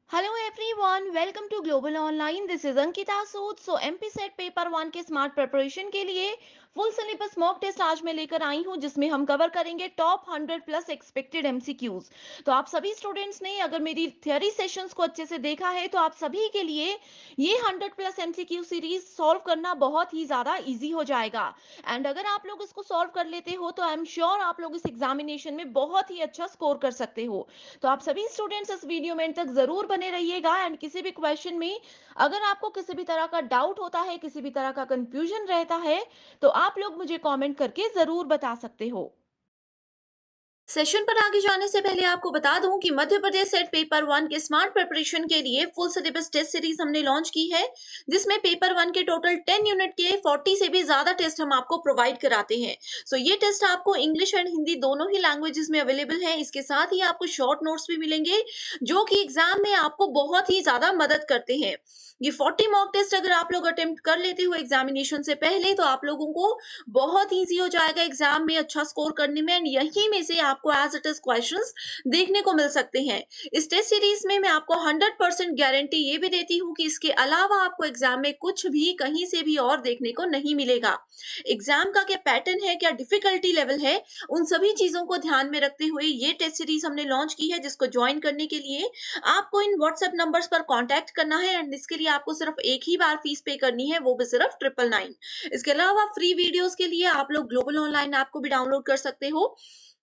Hello everyone, welcome to Global Online. This is Ankita Sood. So MP set paper one के smart preparation के लिए full syllabus mock test आज मैं लेकर आई हूं, जिसमें हम कवर करेंगे टॉप 100 प्लस एक्सपेक्टेड एमसीक्यूज। तो आप सभी स्टूडेंट्स ने अगर मेरी थियरी सेशंस को अच्छे से देखा है तो आप सभी के लिए ये 100 प्लस एमसीक्यू सीरीज सॉल्व करना बहुत ही ज्यादा इजी हो जाएगा। एंड अगर आप लोग इसको सॉल्व कर लेते हो तो आई एम श्योर आप लोग इस एग्जामिनेशन में बहुत ही अच्छा स्कोर कर सकते हो। तो आप सभी स्टूडेंट्स इस वीडियो में एंड तक जरूर बने रहिएगा। एंड किसी भी क्वेश्चन में अगर आपको किसी भी तरह का डाउट होता है, किसी भी तरह का कंफ्यूजन रहता है, तो आप लोग मुझे कमेंट करके जरूर बता सकते हो। सेशन पर आगे जाने से पहले आपको बता दूं कि Madhya Pradesh set paper one के स्मार्ट प्रिपरेशन के लिए फुल सिलेबस टेस्ट सीरीज हमने लॉन्च की है, जिसमें पेपर वन के टोटल 10 यूनिट के 40 से भी ज्यादा टेस्ट हम आपको प्रोवाइड कराते हैं। सो ये टेस्ट आपको इंग्लिश एंड हिंदी दोनों ही लैंग्वेजेस में अवेलेबल है। इसके साथ ही आपको शॉर्ट नोट्स भी मिलेंगे, जो कि एग्जाम में आपको बहुत ही ज्यादा मदद करते हैं। ये 40 मॉक टेस्ट अगर आप लोग अटेम्प्ट कर लेते हो एग्जामिनेशन से पहले, तो आप लोगों को बहुत ईजी हो जाएगा एग्जाम में अच्छा स्कोर करने में। एंड यहीं में से आपको एज इट इज क्वेश्चंस देखने को मिल सकते हैं। इस टेस्ट सीरीज में मैं आपको 100% गारंटी ये भी देती हूँ कि इसके अलावा आपको एग्जाम में कुछ भी कहीं से भी और देखने को नहीं मिलेगा। एग्जाम का क्या पैटर्न है, क्या डिफिकल्टी लेवल है, उन सभी चीजों को ध्यान में रखते हुए ये टेस्ट सीरीज हमने लॉन्च की है, जिसको ज्वाइन करने के लिए आपको इन व्हाट्सएप नंबर्स पर कांटेक्ट करना है। एंड इसके लिए आपको सिर्फ एक ही बार फीस पे करनी है, वो भी सिर्फ 999। इसके अलावा फ्री वीडियोस के लिए आप लोग ग्लोबल ऑनलाइन ऐप को भी डाउनलोड कर सकते हो।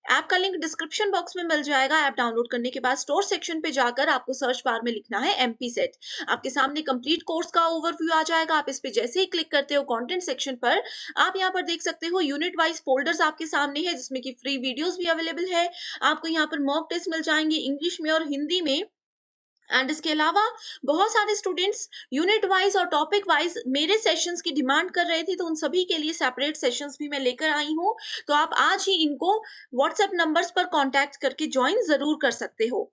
ऐप का लिंक डिस्क्रिप्शन बॉक्स में मिल जाएगा। ऐप डाउनलोड करने के बाद स्टोर सेक्शन पे जाकर आपको सर्च बार में लिखना है एमपी सेट। आपके सामने कंप्लीट कोर्स का ओवरव्यू आ जाएगा। आप इस पे जैसे ही क्लिक करते हो कंटेंट सेक्शन पर, आप यहाँ पर देख सकते हो यूनिट वाइज फोल्डर्स आपके सामने है, जिसमें कि फ्री वीडियोस भी अवेलेबल है। आपको यहाँ पर मॉक टेस्ट मिल जाएंगे इंग्लिश में और हिंदी में। एंड इसके अलावा बहुत सारे स्टूडेंट्स यूनिट वाइज और टॉपिक वाइज मेरे सेशंस की डिमांड कर रहे थे, तो उन सभी के लिए सेपरेट सेशंस भी मैं लेकर आई हूँ। तो आप आज ही इनको व्हाट्सएप नंबर्स पर कांटेक्ट करके ज्वाइन जरूर कर सकते हो।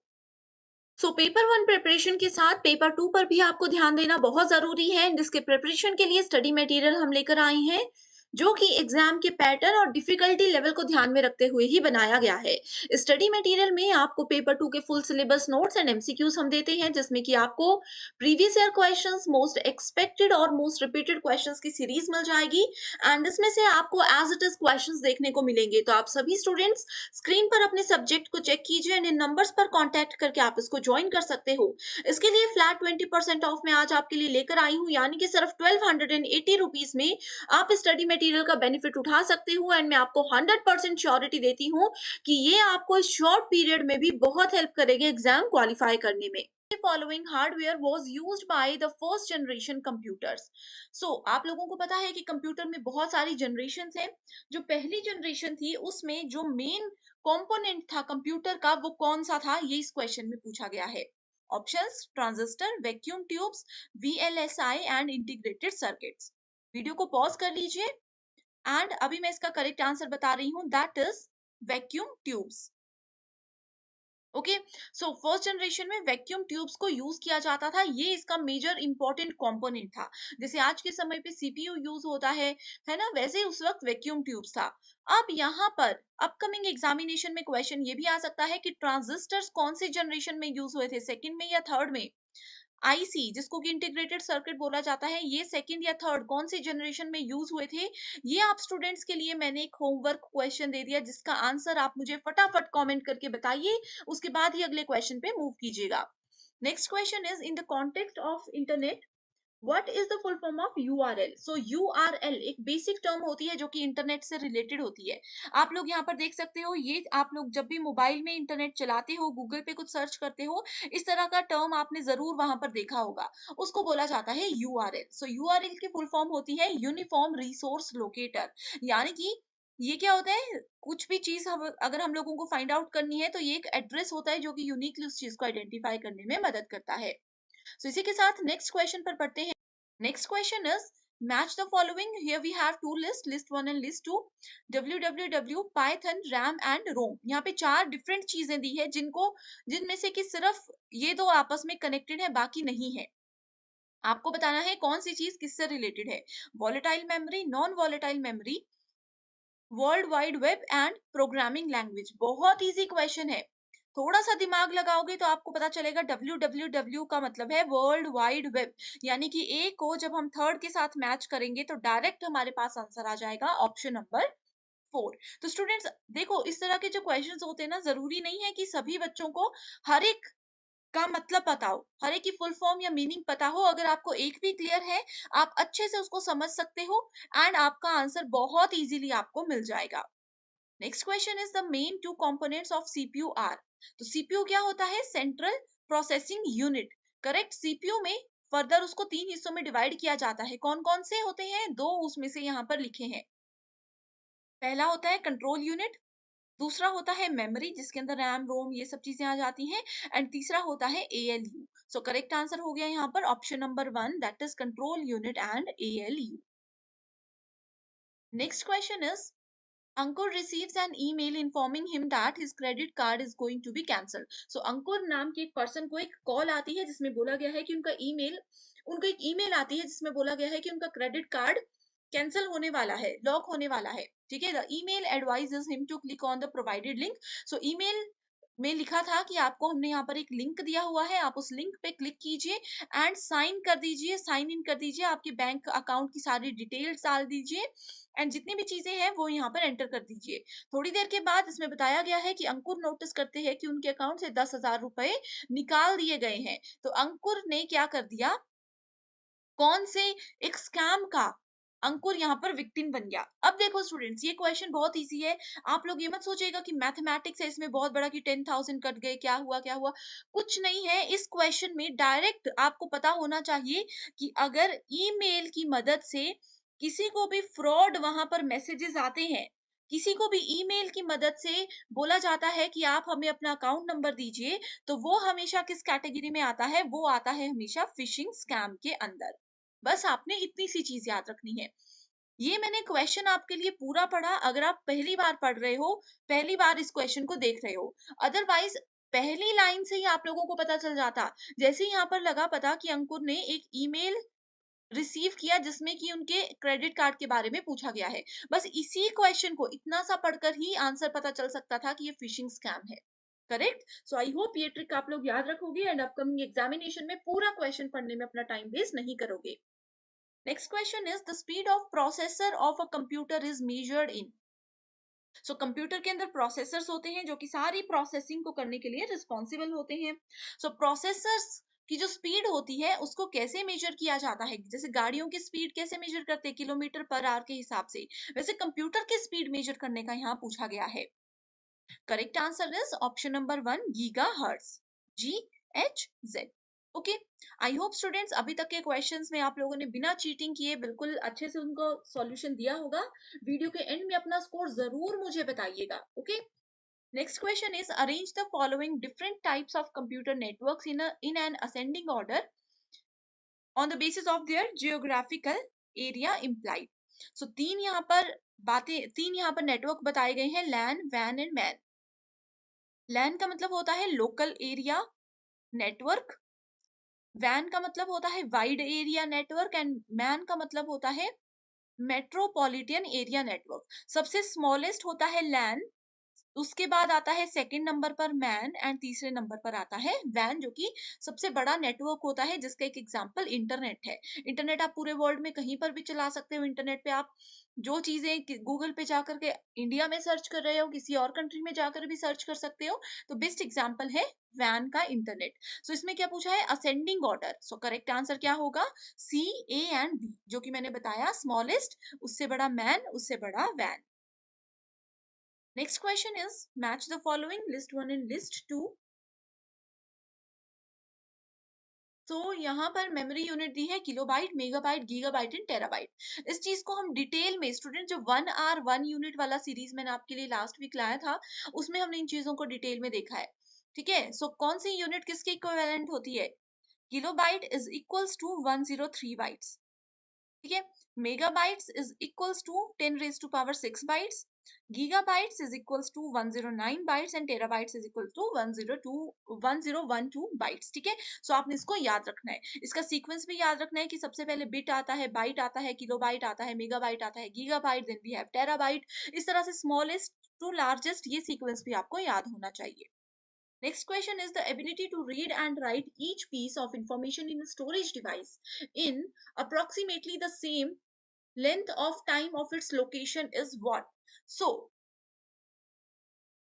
सो पेपर वन प्रिपरेशन के साथ पेपर टू पर भी आपको ध्यान देना बहुत जरूरी है, जिसके प्रिपरेशन के लिए स्टडी मटेरियल हम लेकर आए हैं, जो कि एग्जाम के पैटर्न और डिफिकल्टी लेवल को ध्यान में रखते हुए ही बनाया गया है। स्टडी मटेरियल में आपको पेपर टू के full syllabus notes and MCQs हम देते हैं, जिसमें कि आपको previous year questions, most expected और मोस्ट रिपीटेड क्वेश्चंस की सीरीज मिल जाएगी। एंड इसमें से आपको एज इट इज क्वेश्चंस देखने को मिलेंगे। तो आप सभी स्टूडेंट्स स्क्रीन पर अपने सब्जेक्ट को चेक कीजिए एंड इन नंबर्स पर कांटेक्ट करके आप इसको ज्वाइन कर सकते हो। इसके लिए फ्लैट 20% ऑफ में आज आपके लिए लेकर आई हूँ, यानी कि सिर्फ 1280 रुपीज में आप स्टडी मटेरियल का बेनिफिट उठा सकते हो। एंड मैं आपको 100% श्योरिटी देती हूँ कि ये आपको इस शॉर्ट पीरियड में भी बहुत हेल्प करेगी एग्जाम क्वालिफाई करने में। Following hardware was use by the first generation computers. So आप लोगों को पता है कि कंप्यूटर में बहुत सारी जनरेशन है। जो पहली जनरेशन थी उसमें जो मेन कंपोनेंट था कंप्यूटर का, वो कौन सा था, ये इस क्वेश्चन में पूछा गया है। Options: transistor, vacuum tubes, VLSI and integrated circuits. Video को पॉज कर लीजिए एंड अभी मैं इसका करेक्ट आंसर बता रही हूँ, that is vacuum tubes. Okay. So first generation में वैक्यूम ट्यूब्स को यूज किया जाता था, ये इसका मेजर इंपॉर्टेंट कंपोनेंट था। जैसे आज के समय पे सीपीयू यूज होता है ना, वैसे ही उस वक्त वैक्यूम ट्यूब्स था। अब यहाँ पर अपकमिंग एग्जामिनेशन में क्वेश्चन ये भी आ सकता है कि ट्रांजिस्टर्स कौन सी जनरेशन में यूज हुए थे, सेकंड में या थर्ड में। आईसी, जिसको कि इंटीग्रेटेड सर्किट बोला जाता है, ये सेकंड या थर्ड कौन सी जनरेशन में यूज हुए थे। ये आप स्टूडेंट्स के लिए मैंने एक होमवर्क क्वेश्चन दे दिया, जिसका आंसर आप मुझे फटाफट कमेंट करके बताइए। उसके बाद ही अगले क्वेश्चन पे मूव कीजिएगा। Next question is in the context of internet what is the full form of URL. So URL एक बेसिक टर्म होती है जो कि इंटरनेट से रिलेटेड होती है। आप लोग यहाँ पर देख सकते हो, ये आप लोग जब भी मोबाइल में इंटरनेट चलाते हो, गूगल पे कुछ सर्च करते हो, इस तरह का टर्म आपने जरूर वहां पर देखा होगा। उसको बोला जाता है यूआरएल। सो यूआरएल की फुल फॉर्म होती है यूनिफॉर्म रिसोर्स लोकेटर। यानी कि ये क्या होता है, कुछ भी चीज अगर हम लोगों को फाइंड आउट करनी है, तो ये एक एड्रेस होता है जो कि यूनिकली उस चीज को आइडेंटिफाई करने में मदद करता है। सो इसी के साथ नेक्स्ट क्वेश्चन पर पढ़ते हैं। Next question is match the following. Here we have two lists, list one and list two. www, Python, RAM and ROM. यहाँ पे चार डिफरेंट चीजें दी है, जिनमें से कि सिर्फ ये दो आपस में कनेक्टेड है, बाकी नहीं है। आपको बताना है कौन सी चीज किससे रिलेटेड है। Volatile memory, non volatile memory, world wide web and programming language. बहुत इजी क्वेश्चन है। थोड़ा सा दिमाग लगाओगे तो आपको पता चलेगा www का मतलब है वर्ल्ड वाइड वेब, यानी कि ए को जब हम थर्ड के साथ मैच करेंगे तो डायरेक्ट हमारे पास आंसर आ जाएगा ऑप्शन नंबर 4। तो स्टूडेंट्स देखो, इस तरह के जो क्वेश्चंस होते हैं ना, जरूरी नहीं है कि सभी बच्चों को हर एक का मतलब पता हो, हर एक की फुल फॉर्म या मीनिंग पता हो। अगर आपको एक भी क्लियर है, आप अच्छे से उसको समझ सकते हो एंड आपका आंसर बहुत इजीली आपको मिल जाएगा। Next question is the main two components of CPU are. तो सीपीयू क्या होता है? Central processing unit. Correct. CPU में फर्दर उसको तीन हिस्सों में डिवाइड किया जाता है। कौन कौन से होते हैं? दो उसमें से यहाँ पर लिखे हैं। पहला होता है कंट्रोल यूनिट, दूसरा होता है मेमोरी जिसके अंदर रैम रोम ये सब चीजें आ जाती हैं, एंड तीसरा होता है एएलयू। सो करेक्ट आंसर हो गया यहाँ पर option number 1, that is control unit and ALU. Next question is Ankur receives an email informing him that his credit card is going to be cancelled. So Ankur नाम के एक person को एक call आती है जिसमें बोला गया है कि उनको एक ईमेल आती है जिसमें बोला गया है कि उनका क्रेडिट कार्ड कैंसिल होने वाला है, लॉक होने वाला है। ठीक है, the email advises him to click on the provided link. So email में लिखा था कि आपको हमने यहाँ पर एक लिंक दिया हुआ है, आप उस लिंक पे क्लिक कीजिए एंड साइन कर दीजिए, साइन इन कर दीजिए, आपके बैंक अकाउंट की सारी डिटेल्स डाल दीजिए एंड जितनी भी चीजें हैं वो यहाँ पर एंटर कर दीजिए। थोड़ी देर के बाद इसमें बताया गया है कि अंकुर नोटिस करते हैं कि उनके अकाउंट से 10,000 रुपए निकाल दिए गए हैं। तो अंकुर ने क्या कर दिया? कौन से एक स्कैम का अंकुर यहाँ पर विक्टिम बन गया। अब देखो स्टूडेंट्स, ये क्वेश्चन बहुत इजी है। आप लोग ये मत सोचिएगा कि मैथमेटिक्स है इसमें बहुत बड़ा कि 10,000 कट गए, क्या हुआ क्या हुआ। कुछ नहीं है इस क्वेश्चन में। डायरेक्ट आपको पता होना चाहिए कि अगर ईमेल की मदद से किसी को भी फ्रॉड वहां पर मैसेजेस आते हैं, किसी को भी ईमेल की मदद से बोला जाता है कि आप हमें अपना अकाउंट नंबर दीजिए, तो वो हमेशा किस कैटेगरी में आता है? वो आता है हमेशा फिशिंग स्कैम के अंदर। बस आपने इतनी सी चीज याद रखनी है। ये मैंने क्वेश्चन आपके लिए पूरा पढ़ा अगर आप पहली बार पढ़ रहे हो, पहली बार इस क्वेश्चन को देख रहे हो। अदरवाइज पहली लाइन से ही आप लोगों को पता चल जाता। जैसे यहाँ पर लगा पता कि अंकुर ने एक ईमेल रिसीव किया जिसमें कि उनके क्रेडिट कार्ड के बारे में पूछा गया है, बस इसी क्वेश्चन को इतना सा पढ़कर ही आंसर पता चल सकता था कि ये फिशिंग स्कैम है। करेक्ट। सो आई होप ये ट्रिक आप लोग याद रखोगे एंड अपकमिंग एग्जामिनेशन में पूरा क्वेश्चन पढ़ने में अपना टाइम वेस्ट नहीं करोगे। Next question is the speed of processor of a computer is measured in. So computer के अंदर प्रोसेसर्स होते हैं जो कि सारी प्रोसेसिंग को करने के लिए रिस्पॉन्सिबल होते हैं। सो प्रोसेसर्स की जो स्पीड होती है उसको कैसे मेजर किया जाता है? जैसे गाड़ियों की स्पीड कैसे मेजर करते हैं? किलोमीटर पर आवर के हिसाब से। वैसे कंप्यूटर की स्पीड मेजर करने का यहाँ पूछा गया है। Correct answer is option number 1, giga hertz, GHz। Okay. I hope students अभी तक के क्वेश्चंस में आप लोगों ने बिना चीटिंग किए बिल्कुल अच्छे से उनको सॉल्यूशन दिया होगा। वीडियो के एंड में अपना स्कोर जरूर मुझे बताइएगा। Okay. Next question is arrange the following different types of computer networks in an ascending order on the basis of their geographical area implied. So तीन यहाँ पर नेटवर्क बताए गए हैं, लैन, वैन एंड मैन। लैन का मतलब होता है लोकल एरिया नेटवर्क, वैन का मतलब होता है wide area network and man का मतलब होता है मेट्रोपॉलिटन एरिया नेटवर्क। सबसे स्मॉलेस्ट होता है लैन, उसके बाद आता है सेकंड नंबर पर मैन एंड तीसरे नंबर पर आता है वैन, जो कि सबसे बड़ा नेटवर्क होता है जिसका एक एग्जांपल इंटरनेट है। इंटरनेट आप पूरे वर्ल्ड में कहीं पर भी चला सकते हो। इंटरनेट पे आप जो चीजें गूगल पे जाकर के इंडिया में सर्च कर रहे हो, किसी और कंट्री में जाकर भी सर्च कर सकते हो। तो बेस्ट एग्जांपल है वैन का इंटरनेट। सो इसमें क्या पूछा है? Ascending order. सो करेक्ट आंसर क्या होगा? C, A एंड B, जो कि मैंने बताया स्मॉलेस्ट, उससे बड़ा मैन, उससे बड़ा van. Next question is match the following, list 1 and list 2। तो यहाँ पर मेमोरी यूनिट दी है kilobyte, megabyte, gigabyte and terabyte. इस चीज को हम डिटेल में स्टूडेंट, जो 1 आवर 1 यूनिट वाला सीरीज मैंने आपके लिए लास्ट वीक लाया था उसमें हमने इन चीजों को डिटेल में देखा है। ठीक है। सो कौन सी यूनिट किसके इक्विवेलेंट होती है? Kilobyte is equals to 103 bytes. ठीक है। Megabytes is equals to 10⁶ bytes, gigabytes is equals to 109 bytes and terabytes is equals to 1012 bytes। ठीक है। सो आपने इसको याद रखना है, इसका सीक्वेंस भी याद रखना है कि सबसे पहले बिट आता है, बाइट आता है, किलोबाइट आता है, मेगाबाइट आता है, gigabyte, then we have terabyte. इस तरह से स्मॉलेस्ट टू लार्जेस्ट ये सीक्वेंस भी आपको याद होना चाहिए। Next question is the ability to read and write each piece of information in a storage device in approximately the same length of time of its location is what? So,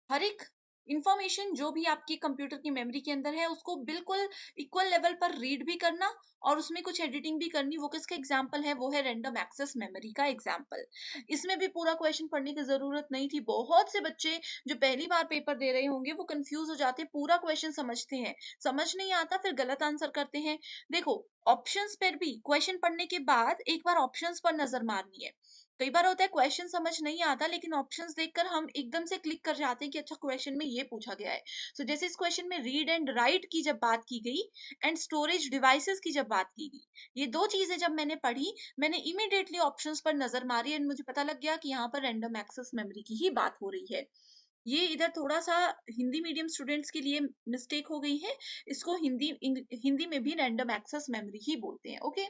हर एक information जो भी आपकी computer की memory के अंदर है उसको बिल्कुल इक्वल लेवल पर रीड भी करना और उसमें कुछ एडिटिंग भी करनी, वो किसका एग्जाम्पल है? वो है रैंडम एक्सेस मेमोरी का एग्जाम्पल। इसमें भी पूरा क्वेश्चन पढ़ने की जरूरत नहीं थी। बहुत से बच्चे जो पहली बार पेपर दे रहे होंगे वो कंफ्यूज हो जाते हैं, पूरा क्वेश्चन समझते हैं, समझ नहीं आता फिर गलत आंसर करते हैं। देखो, ऑप्शंस पर भी क्वेश्चन पढ़ने के बाद एक बार ऑप्शंस पर नजर मारनी है। कई बार होता है क्वेश्चन समझ नहीं आता लेकिन ऑप्शंस देखकर हम एकदम से क्लिक कर जाते हैं कि अच्छा क्वेश्चन में ये पूछा गया है। सो जैसे इस क्वेश्चन में रीड एंड राइट की जब बात की गई एंड स्टोरेज डिवाइसेस की जब बात की गई, ये दो चीजें जब मैंने पढ़ी, मैंने इमीडिएटली ऑप्शंस पर नजर मारी एंड मुझे पता लग गया कि यहाँ पर रैंडम एक्सेस मेमोरी की ही बात हो रही है। ये इधर थोड़ा सा हिंदी मीडियम स्टूडेंट्स के लिए मिस्टेक हो गई है। इसको हिंदी में भी रैंडम एक्सेस मेमोरी ही बोलते हैं। Okay,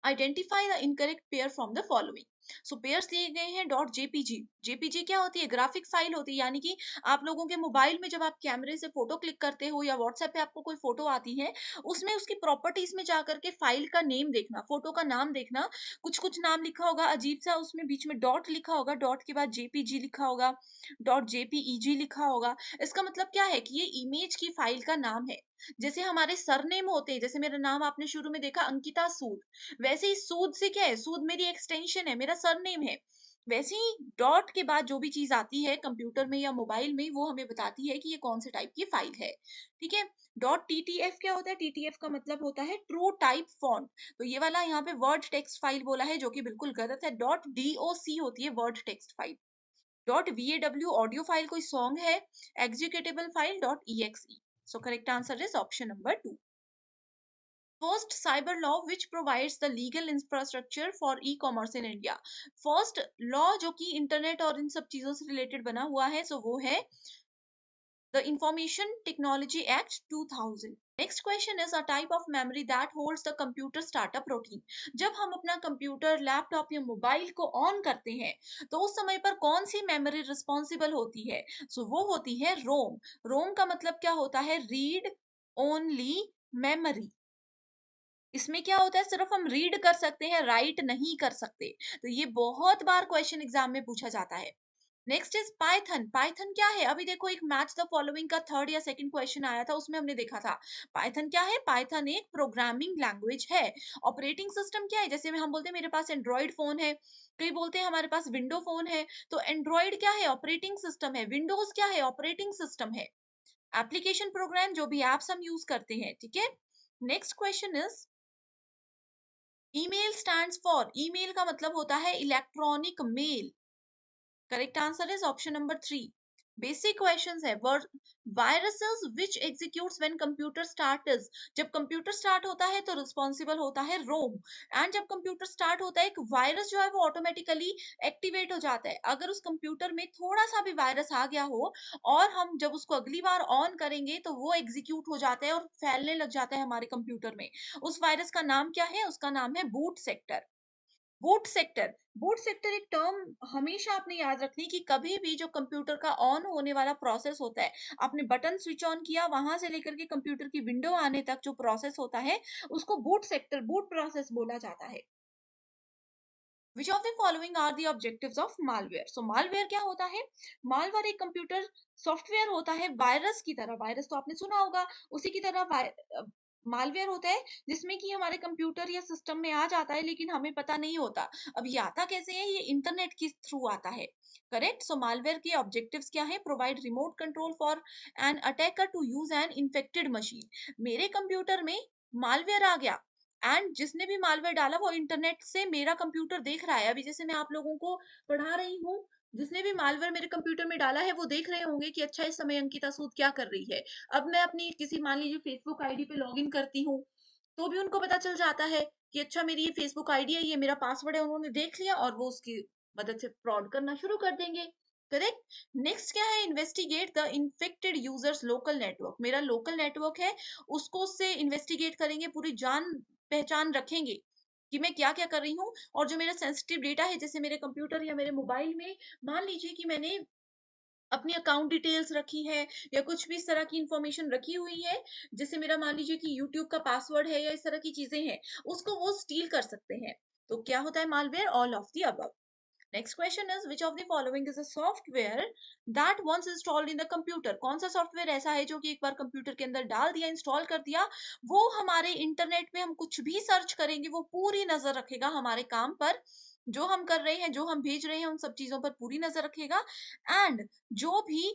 identify the incorrect pair from the following. So pairs दिए गए हैं डॉट जेपीजी। जेपीजी क्या होती है? ग्राफिक फाइल होती है, यानी कि आप लोगों के मोबाइल में जब आप कैमरे से फोटो क्लिक करते हो या व्हाट्सएप पे आपको कोई फोटो आती है, उसमें उसकी प्रॉपर्टीज में जाकर के फाइल का नेम देखना, फोटो का नाम देखना। कुछ कुछ नाम लिखा होगा अजीब सा, उसमें बीच में डॉट लिखा होगा, डॉट के बाद जेपीजी लिखा होगा, डॉट जेपीईजी लिखा होगा। इसका मतलब क्या है कि ये इमेज की फाइल का नाम है। जैसे हमारे सरनेम होते हैं, जैसे मेरा नाम आपने शुरू में देखा अंकिता सूद, वैसे ही सूद से क्या है? सूद मेरी एक्सटेंशन है, मेरा सरनेम है। वैसे ही डॉट के बाद जो भी चीज आती है कंप्यूटर में या मोबाइल में, वो हमें बताती है कि ये कौन से टाइप की फाइल है। ठीक है। डॉट टीटीएफ क्या होता है? टीटीएफ का मतलब होता है ट्रू टाइप फॉन्ट। तो ये वाला यहाँ पे वर्ड टेक्स्ट फाइल बोला है, जो कि बिल्कुल गलत है। डॉट डीओसी होती है word text file. Dot VAW audio file कोई सॉन्ग है। Executable file dot EXE. So correct answer is option number 2। First cyber law which provides the legal infrastructure for e-commerce in India। First law जो कि internet और इन सब चीजों से related बना हुआ है, सो वो है the information technology act 2000। Next question is a type of memory that holds the computer startup routine. जब हम अपना कंप्यूटर, लैपटॉप या मोबाइल को ऑन करते हैं तो उस समय पर कौन सी मेमोरी रिस्पॉन्सिबल होती है? सो वो होती है रोम। रोम का मतलब क्या होता है? Read only memory. इसमें क्या होता है? सिर्फ हम रीड कर सकते हैं, राइट नहीं कर सकते। तो ये बहुत बार क्वेश्चन एग्जाम में पूछा जाता है। Next is Python. पाइथन क्या है? अभी देखो, एक मैच द फॉलोइंग का थर्ड या सेकंड क्वेश्चन आया था, उसमें हमने देखा था पाइथन क्या है। पाइथन एक प्रोग्रामिंग लैंग्वेज है। ऑपरेटिंग सिस्टम क्या है? जैसे में हम बोलते हैं मेरे पास एंड्रॉइड फोन है, कई बोलते हैं हमारे पास विंडो फोन है। तो एंड्रॉइड क्या है? ऑपरेटिंग सिस्टम है। विंडोज क्या है? ऑपरेटिंग सिस्टम है। एप्लीकेशन प्रोग्राम जो भी एप्स हम यूज करते हैं। ठीक है। Next question is email stands for. Email का मतलब होता है electronic mail. Correct answer is option number 3। Basic questions है। Viruses which executes when computer start is. जब कंप्यूटर स्टार्ट होता है तो रिस्पॉन्सिबल होता है रोम। एंड जब कंप्यूटर स्टार्ट होता है, एक वायरस जो है वो ऑटोमेटिकली एक्टिवेट हो जाता है। अगर उस कंप्यूटर में थोड़ा सा भी वायरस आ गया हो और हम जब उसको अगली बार ऑन करेंगे तो वो एग्जीक्यूट हो जाता है और फैलने लग जाता है हमारे कंप्यूटर में। उस वायरस का नाम क्या है? उसका नाम है boot sector. Boot sector. Boot sector एक टर्म हमेशा आपने याद रखनी कि कभी भी जो कंप्यूटर का ऑन होने वाला प्रोसेस होता है, आपने बटन स्विच ऑन किया, वहां से लेकर के कंप्यूटर की विंडो आने तक जो प्रोसेस होता है, उसको बूट सेक्टर, बूट प्रोसेस बोला जाता है। Which of the following are the objectives of malware. So malware क्या होता है? मालवेयर एक कंप्यूटर सॉफ्टवेयर होता है वायरस की तरह। वायरस तो आपने सुना होगा, उसी की तरह मालवेयर होता है, जिसमें कि हमारे कंप्यूटर या सिस्टम में आ जाता है लेकिन हमें पता नहीं होता। अब ये आता कैसे है? ये इंटरनेट के थ्रू आता है। करेक्ट। सो मालवेयर के ऑब्जेक्टिव्स क्या है? Provide remote control for an attacker to use an infected machine. मेरे कंप्यूटर में मालवेयर आ गया एंड जिसने भी मालवेयर डाला वो इंटरनेट से मेरा कंप्यूटर देख रहा है। अभी जैसे मैं आप लोगों को पढ़ा रही हूँ, जिसने भी मालवेयर मेरे कंप्यूटर में डाला है वो देख रहे होंगे कि अच्छा इस समय अंकिता सूद क्या कर रही है। अब मैं अपनी किसी, मान लीजिए, फेसबुक आईडी पे लॉगिन करती हूँ, तो भी उनको पता चल जाता है कि अच्छा मेरी ये फेसबुक आईडी है, ये मेरा पासवर्ड है, उन्होंने देख लिया और वो उसकी मदद से फ्रॉड करना शुरू कर देंगे। करेक्ट। नेक्स्ट क्या है? Investigate the infected users local network. मेरा लोकल नेटवर्क है, उसको उससे इन्वेस्टिगेट करेंगे, पूरी जान पहचान रखेंगे कि मैं क्या क्या कर रही हूँ। और जो मेरा सेंसिटिव डेटा है, जैसे मेरे कंप्यूटर या मेरे मोबाइल में, मान लीजिए कि मैंने अपनी अकाउंट डिटेल्स रखी है या कुछ भी इस तरह की इंफॉर्मेशन रखी हुई है, जैसे मेरा मान लीजिए कि यूट्यूब का पासवर्ड है या इस तरह की चीजें हैं, उसको वो स्टील कर सकते हैं। तो क्या होता है malware? All of the above. Next question is which of the following is a software that once installed in the computer? कौन सा सॉफ्टवेयर ऐसा है जो कि एक बार कंप्यूटर के अंदर डाल दिया, इंस्टॉल कर दिया, वो हमारे इंटरनेट पे हम कुछ भी सर्च करेंगे वो पूरी नजर रखेगा हमारे काम पर, जो हम कर रहे हैं, जो हम भेज रहे हैं, उन सब चीजों पर पूरी नजर रखेगा, एंड जो भी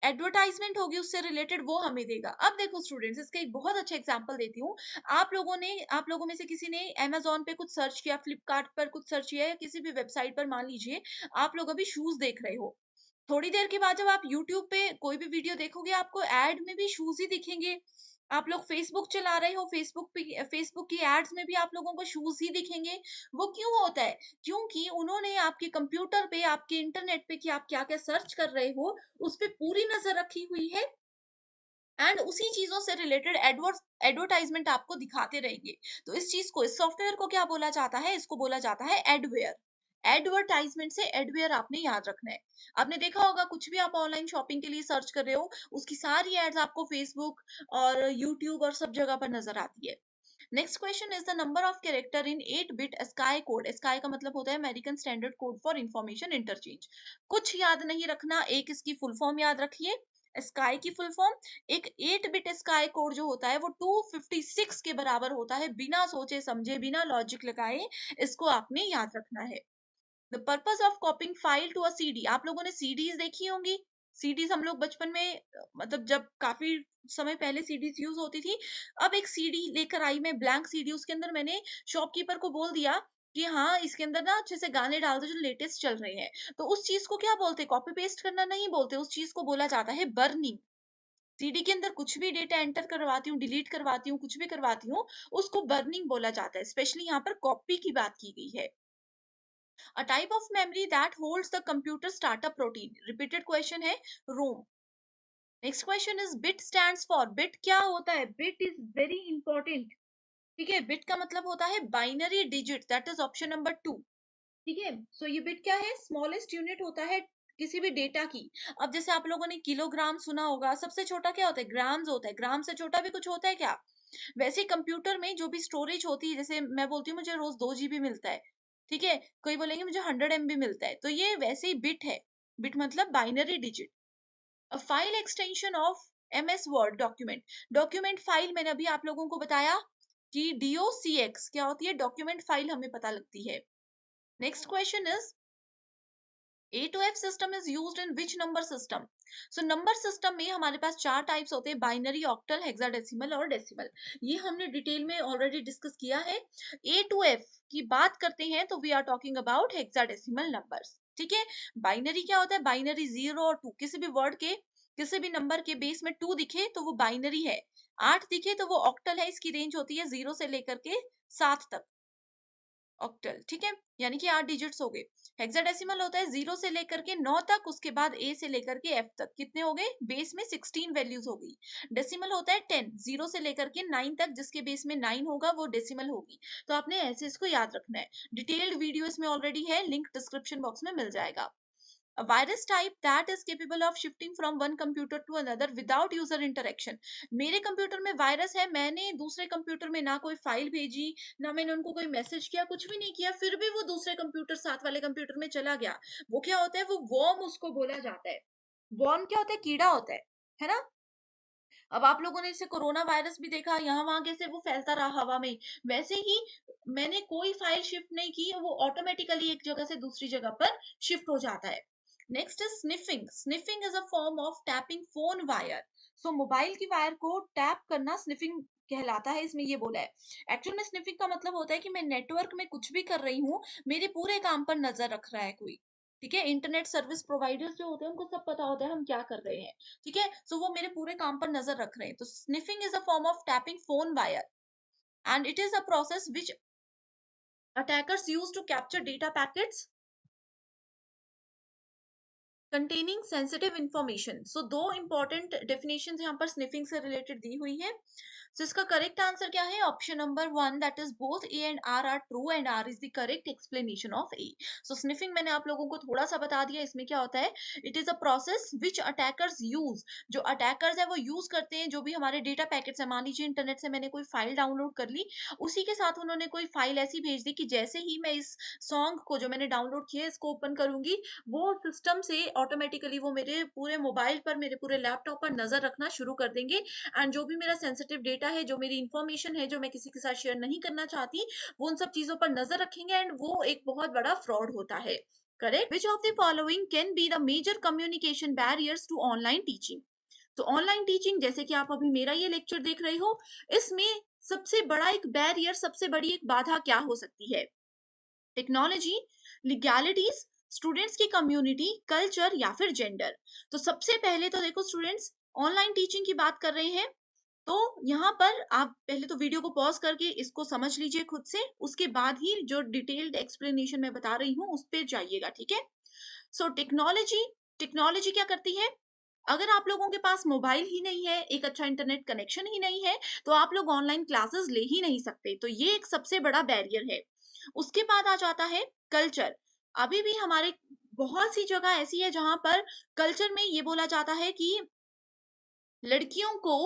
एडवर्टाइजमेंट होगी उससे रिलेटेड वो हमें देगा। अब देखो स्टूडेंट्स, इसका एक बहुत अच्छा एग्जांपल देती हूँ। आप लोगों में से किसी ने अमेज़न पे कुछ सर्च किया, फ्लिपकार्ट पर कुछ सर्च किया, या किसी भी वेबसाइट पर मान लीजिए आप लोग अभी शूज देख रहे हो। थोड़ी देर के बाद जब आप यूट्यूब पे कोई भी वीडियो देखोगे, आपको एड में भी शूज ही दिखेंगे। आप लोग फेसबुक चला रहे हो, फेसबुक की एड्स में भी आप लोगों को शूज ही दिखेंगे। वो क्यों होता है? क्योंकि उन्होंने आपके कंप्यूटर पे, आपके इंटरनेट पे कि आप क्या क्या सर्च कर रहे हो, उस पे पूरी नजर रखी हुई है, एंड उसी चीजों से रिलेटेड एडवर्टाइजमेंट आपको दिखाते रहेंगे। तो इस चीज को, इस सॉफ्टवेयर को क्या बोला जाता है? इसको बोला जाता है एडवेयर। एडवर्टाइजमेंट से एडवेयर आपने याद रखना है। आपने देखा होगा कुछ भी आप ऑनलाइन शॉपिंग के लिए सर्च कर रहे हो, उसकी सारी एड्स आपको फेसबुक और यूट्यूब और सब जगह पर नजर आती है। Next question is the number of character in 8 bit sky code. Sky का मतलब होता है American standard code for information interchange. कुछ याद नहीं रखना, एक इसकी फुल फॉर्म याद रखिए। स्काई की फुल फॉर्म, एक 8 बिट स्काई कोड जो होता है वो 256 के बराबर होता है, बिना सोचे समझे, बिना लॉजिक लगाए, इसको आपने याद रखना है। The purpose of copying file to a CD. आप लोगों ने सीडीज देखी होंगी। सीडीज हम लोग बचपन में मतलब जब काफी समय पहले सीडीज यूज होती थी। अब एक सीडी लेकर आई मैं, ब्लैंक सीडी, उसके अंदर मैंने शॉपकीपर को बोल दिया कि हाँ इसके अंदर ना अच्छे से गाने डाल दो जो लेटेस्ट चल रहे हैं। तो उस चीज को क्या बोलते? कॉपी पेस्ट करना नहीं बोलते, उस चीज को बोला जाता है बर्निंग। सीडी के अंदर कुछ भी डेटा एंटर करवाती हूँ, डिलीट करवाती हूँ, कुछ भी करवाती हूँ, उसको बर्निंग बोला जाता है। स्पेशली यहाँ पर कॉपी की बात की गई है। A type of memory that holds the computer startup routine. Repeated question है ROM. Next question is bit stands for. Bit क्या होता है? Bit is very important. ठीक है, bit का मतलब होता है binary digit, that is option number 2। ठीक है, सो ये बिट क्या है? स्मॉलेस्ट यूनिट होता है किसी भी डेटा की। अब जैसे आप लोगों ने किलोग्राम सुना होगा, सबसे छोटा क्या होता है? ग्राम्स होता है। ग्राम से छोटा भी कुछ होता है क्या? वैसे कंप्यूटर में जो भी स्टोरेज होती है, जैसे मैं बोलती हूँ मुझे रोज 2 GB मिलता है, ठीक है, कोई बोलेंगे मुझे 100 MB मिलता है, तो ये वैसे ही बिट है। बिट मतलब binary digit. A file extension of MS word document. Document file मैंने अभी आप लोगों को बताया कि DOCX क्या होती है, डॉक्यूमेंट फाइल हमें पता लगती है। Next question is A2F system is used in which number system? So number system में हमारे पास 4 टाइप्स होते हैं, बाइनरी, ऑक्टल, हेक्साडेसिमल और डेसिमल। ये हमने डिटेल में ऑलरेडी डिस्कस किया है। A2F की बात करते हैं तो we are talking about hexadecimal numbers. ठीक है, बाइनरी क्या होता है? बाइनरी 0 और 2, किसी भी वर्ड के, किसी भी नंबर के बेस में 2 दिखे तो वो बाइनरी है। 8 दिखे तो वो ऑक्टल है, इसकी रेंज होती है 0 से लेकर के 7 तक। ऑक्टल, ठीक है, यानी कि 8 डिजिट्स हो गए। हेक्साडेसिमल होता है 0 से लेकर के 9 तक, उसके बाद ए से लेकर के एफ तक, कितने हो गए? बेस में 16 वैल्यूज हो गई। डेसिमल होता है 10, 0 से लेकर के 9 तक, जिसके बेस में 9 होगा वो डेसिमल होगी। तो आपने ऐसे इसको याद रखना है। डिटेल्ड वीडियो इसमें ऑलरेडी है, लिंक डिस्क्रिप्शन बॉक्स में मिल जाएगा। A virus type that is capable of shifting from one computer to another without user interaction. मेरे कंप्यूटर में वायरस है, मैंने दूसरे कंप्यूटर में ना कोई फाइल भेजी, ना मैंने उनको कोई मैसेज किया, कुछ भी नहीं किया, फिर भी वो दूसरे कंप्यूटर, साथ वाले कंप्यूटर में चला गया। वो क्या होता है? वो वॉर्म उसको बोला जाता है। वॉर्म क्या होता है? कीड़ा होता है ना? अब आप लोगों ने इसे कोरोना वायरस भी देखा, यहाँ वहां कैसे वो फैलता रहा हवा में, वैसे ही मैंने कोई फाइल शिफ्ट नहीं की, वो ऑटोमेटिकली एक जगह से दूसरी जगह पर शिफ्ट हो जाता है। Next is sniffing. Sniffing is a form of tapping phone wire. So mobile की वायर को टैप करना स्निफिंग कहलाता है, इसमें ये बोला है। एक्चुअल में स्निफिंग का मतलब होता है कि मैं नेटवर्क में कुछ भी कर रही हूँ, मेरे पूरे काम पर नजर रख रहा है कोई। ठीक है, इंटरनेट सर्विस प्रोवाइडर्स जो होते हैं उनको सब पता होता है हम क्या कर रहे हैं। ठीक है, सो वो मेरे पूरे काम पर नजर रख रहे हैं। तो sniffing is a form of tapping phone wire, and it is a process which attackers use to capture data packets containing sensitive information. So दो इंपॉर्टेंट डेफिनेशन यहाँ पर स्निफिंग से रिलेटेड दी हुई है। सो इसका करेक्ट आंसर क्या है? Option number one, that is both A and R true and R is the correct explanation of A. So sniffing मैंने आप लोगों को थोड़ा सा बता दिया, इसमें क्या होता है? It is a process which attackers use, जो अटैकर्स है वो यूज करते हैं जो भी हमारे डेटा पैकेट्स है। मान लीजिए इंटरनेट से मैंने कोई फाइल डाउनलोड कर ली, उसी के साथ उन्होंने कोई फाइल ऐसी भेज दी कि जैसे ही मैं इस सॉन्ग को जो मैंने डाउनलोड किया है इसको ओपन करूंगी, वो सिस्टम से ऑटोमेटिकली वो मेरे पूरे मोबाइल पर, मेरे पूरे लैपटॉप पर नजर रखना शुरू कर देंगे। एंड जो भी मेरा सेंसिटिव डेटा है, जो मेरी इंफॉर्मेशन है, जो मैं किसी के साथ शेयर नहीं करना चाहती, वो उन सब चीजों पर नजर रखेंगे एंड वो एक बहुत बड़ा फ्रॉड होता है। Correct. Which of the following can be the major communication barriers to online teaching? तो ऑनलाइन टीचिंग, जैसे कि आप अभी मेरा ये लेक्चर देख रहे हो, इसमें सबसे बड़ा एक बैरियर, सबसे बड़ी एक बाधा क्या हो सकती है? टेक्नोलॉजी, लीगैलिटीज, स्टूडेंट्स की कम्युनिटी, कल्चर या फिर जेंडर? तो सबसे पहले तो देखो स्टूडेंट्स, ऑनलाइन टीचिंग की बात कर रहे हैं, तो यहाँ पर आप पहले तो वीडियो को पॉज करके इसको समझ लीजिए खुद से, उसके बाद ही जो डिटेल्ड एक्सप्लेनेशन मैं बता रही हूँ उस पे जाइएगा, ठीक है? सो टेक्नोलॉजी, टेक्नोलॉजी क्या करती है? अगर आप लोगों के पास मोबाइल ही नहीं है, एक अच्छा इंटरनेट कनेक्शन ही नहीं है, तो आप लोग ऑनलाइन क्लासेस ले ही नहीं सकते। तो ये एक सबसे बड़ा बैरियर है। उसके बाद आ जाता है कल्चर। अभी भी हमारे बहुत सी जगह ऐसी है जहां पर कल्चर में ये बोला जाता है कि लड़कियों को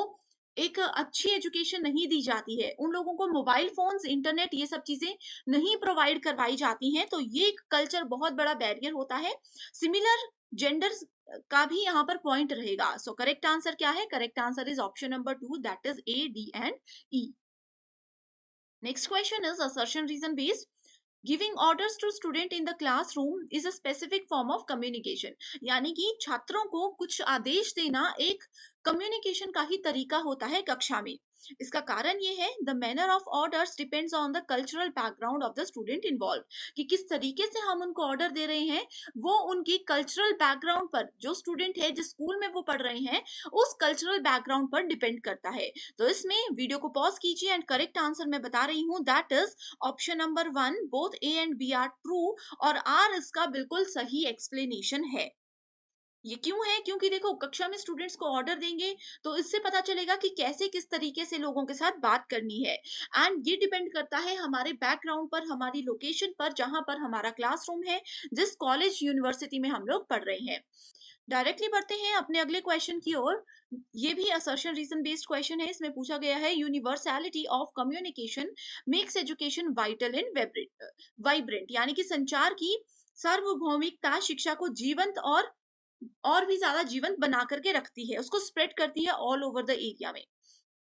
एक अच्छी एजुकेशन नहीं दी जाती है, उन लोगों को मोबाइल फोन्स, इंटरनेट, ये सब चीजें नहीं प्रोवाइड करवाई जाती हैं। तो ये एक कल्चर बहुत बड़ा बैरियर होता है। सिमिलर जेंडर्स का भी यहाँ पर पॉइंट रहेगा। सो करेक्ट आंसर क्या है? Correct answer is option number two, that is A, D and E. Next question is assertion reason based. Giving orders to student in the classroom is a specific form of communication. यानी कि छात्रों को कुछ आदेश देना एक communication का ही तरीका होता है कक्षा में। इसका कारण ये है, the manner of orders depends on the cultural background of the student involve, कि किस तरीके से हम उनको ऑर्डर दे रहे हैं वो उनकी कल्चरल बैकग्राउंड पर, जो स्टूडेंट है जिस स्कूल में वो पढ़ रहे हैं उस कल्चरल बैकग्राउंड पर डिपेंड करता है। तो इसमें वीडियो को पॉज कीजिए एंड करेक्ट आंसर मैं बता रही हूँ, that is option number one, both A and B are true, और आर इसका बिल्कुल सही एक्सप्लेनेशन है। ये क्यों है? क्योंकि देखो कक्षा में स्टूडेंट्स को ऑर्डर देंगे तो इससे पता चलेगा कि कैसे, किस तरीके से लोगों के साथ बात करनी है। एंड ये डिपेंड करता है हमारे बैकग्राउंड पर, हमारी लोकेशन पर, जहां पर हमारा क्लासरूम है, जिस कॉलेज यूनिवर्सिटी में हम लोग पढ़ रहे हैं। डायरेक्टली बढ़ते हैं अपने अगले क्वेश्चन की ओर। ये भी असर्शन रीजन बेस्ड क्वेश्चन है। इसमें पूछा गया है, universality of communication makes education vital and vibrant, यानी कि संचार की सार्वभौमिकता शिक्षा को जीवंत और भी ज्यादा जीवंत बना करके रखती है, उसको स्प्रेड करती है ऑल ओवर द एरिया में।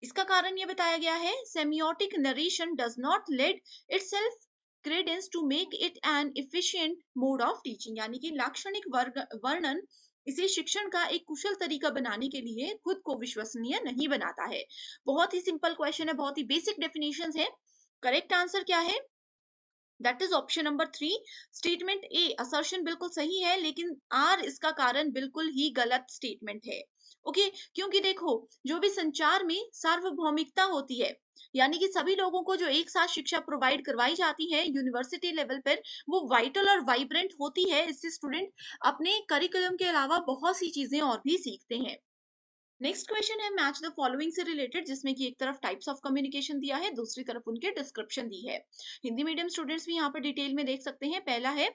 इसका कारण ये बताया गया है, semiotic narration does not let itself credence to make it an efficient mode of teaching, यानी कि लाक्षणिक वर्णन इसे शिक्षण का एक कुशल तरीका बनाने के लिए खुद को विश्वसनीय नहीं बनाता है। बहुत ही सिंपल क्वेश्चन है, बहुत ही बेसिक डेफिनेशंस है। करेक्ट आंसर क्या है? That is option number three, statement A. Assertion बिल्कुल सही है, लेकिन आर इसका कारण बिल्कुल ही गलत स्टेटमेंट है। ओके क्योंकि देखो, जो भी संचार में सार्वभौमिकता होती है, यानी कि सभी लोगों को जो एक साथ शिक्षा प्रोवाइड करवाई जाती है यूनिवर्सिटी लेवल पर, वो वाइटल और वाइब्रेंट होती है। इससे स्टूडेंट अपने करिकुलम के अलावा बहुत सी चीजें और भी सीखते हैं। नेक्स्ट क्वेश्चन है मैच द फॉलोइंग से रिलेटेड, जिसमें कि एक तरफ टाइप्स ऑफ कम्युनिकेशन दिया है, दूसरी तरफ उनके डिस्क्रिप्शन दी है। हिंदी मीडियम स्टूडेंट्स भी यहाँ पर डिटेल में देख सकते हैं। पहला है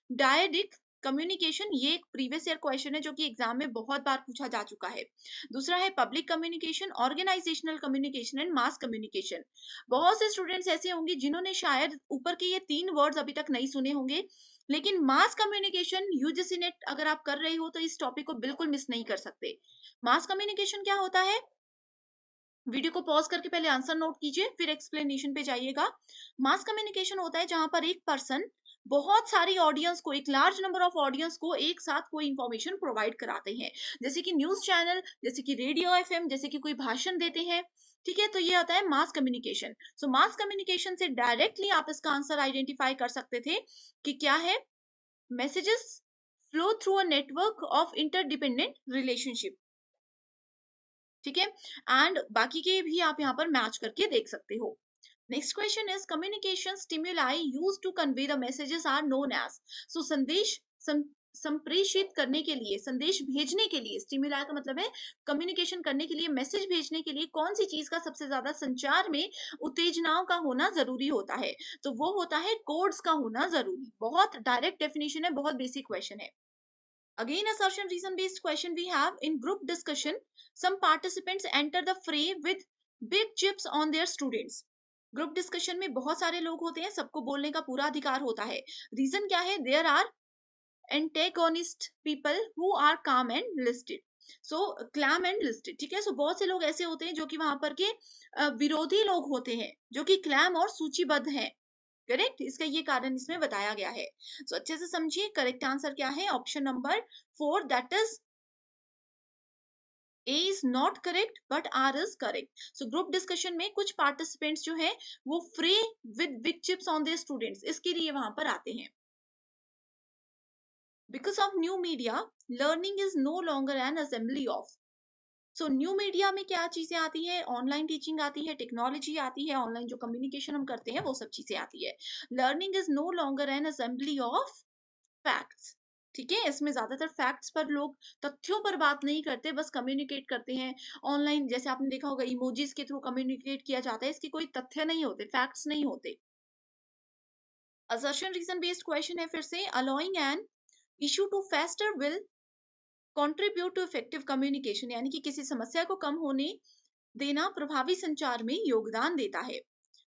डायडिक कम्युनिकेशन, ये एक प्रीवियस ईयर क्वेश्चन है जो कि एग्जाम में बहुत बार पूछा जा चुका है। दूसरा है public communication, organisational communication and mass communication. बहुत से स्टूडेंट्स ऐसे होंगे जिन्होंने शायद ऊपर के ये तीन वर्ड्स अभी तक नहीं सुने होंगे, लेकिन मास कम्युनिकेशन यूजीसी नेट अगर आप कर रहे हो तो इस टॉपिक को बिल्कुल मिस नहीं कर सकते। मास कम्युनिकेशन क्या होता है? वीडियो को पॉज करके पहले आंसर नोट कीजिए, फिर एक्सप्लेनेशन पे जाइएगा। मास कम्युनिकेशन होता है जहां पर एक पर्सन बहुत सारी ऑडियंस को, एक लार्ज नंबर ऑफ ऑडियंस को एक साथ कोई इंफॉर्मेशन प्रोवाइड कराते हैं, जैसे कि न्यूज चैनल, जैसे कि रेडियो एफएम, जैसे कि कोई भाषण देते हैं। ठीक है, तो ये होता है मास कम्युनिकेशन। सो मास कम्युनिकेशन से डायरेक्टली आप इसका आंसर आइडेंटिफाई कर सकते थे कि क्या है? Messages flow through a network of interdependent relationship. ठीक है, एंड बाकी के भी आप यहाँ पर मैच करके देख सकते हो। Next question is communication stimuli used to convey the messages are known as. So संदेश संप्रेषित करने के लिए, संदेश भेजने के लिए, स्टिमुलाई का मतलब है कम्युनिकेशन करने के लिए, मैसेज भेजने के लिए कौन सी चीज का सबसे ज्यादा संचार में उत्तेजनाओं का होना जरूरी होता है? तो वो होता है कोड्स का होना जरूरी। बहुत डायरेक्ट डेफिनेशन है, बहुत बेसिक क्वेश्चन है। Again, assertion reason based question we have in group discussion. Some participants enter the fray with big chips on their students. Group discussion में बहुत सारे लोग होते हैं, सबको बोलने का पूरा अधिकार होता है। रीजन क्या है? There are antagonist people who are calm and listed. So calm and listed, ठीक है। सो बहुत से लोग ऐसे होते हैं जो कि वहां पर के विरोधी लोग होते हैं, जो कि क्लैम और सूचीबद्ध हैं। करेक्ट, इसका ये कारण इसमें बताया गया है। सो अच्छे से समझिए, करेक्ट आंसर क्या है? Option number 4, that is A is not correct but R is correct. So group discussion में कुछ पार्टिसिपेंट्स जो है वो free with big chips on their students, इसके लिए वहां पर आते हैं। Because of new media learning is no longer an assembly of. So new media में क्या चीजें आती है? ऑनलाइन टीचिंग आती है, टेक्नोलॉजी आती है, ऑनलाइन जो कम्युनिकेशन हम करते हैं वो सब चीजें आती है। Learning is no longer an assembly of facts, ठीक है। इसमें ज्यादातर फैक्ट्स पर लोग, तथ्यों पर बात नहीं करते, बस कम्युनिकेट करते हैं। ऑनलाइन जैसे आपने देखा होगा इमोजीज के थ्रू कम्युनिकेट किया जाता है, इसके कोई तथ्य नहीं होते, फैक्ट्स नहीं होते। असर्शन रीजन बेस्ड क्वेश्चन है फिर से। Allowing an issue to fester will contribute to effective communication, यानी कि किसी समस्या को कम होने देना प्रभावी संचार में योगदान देता है।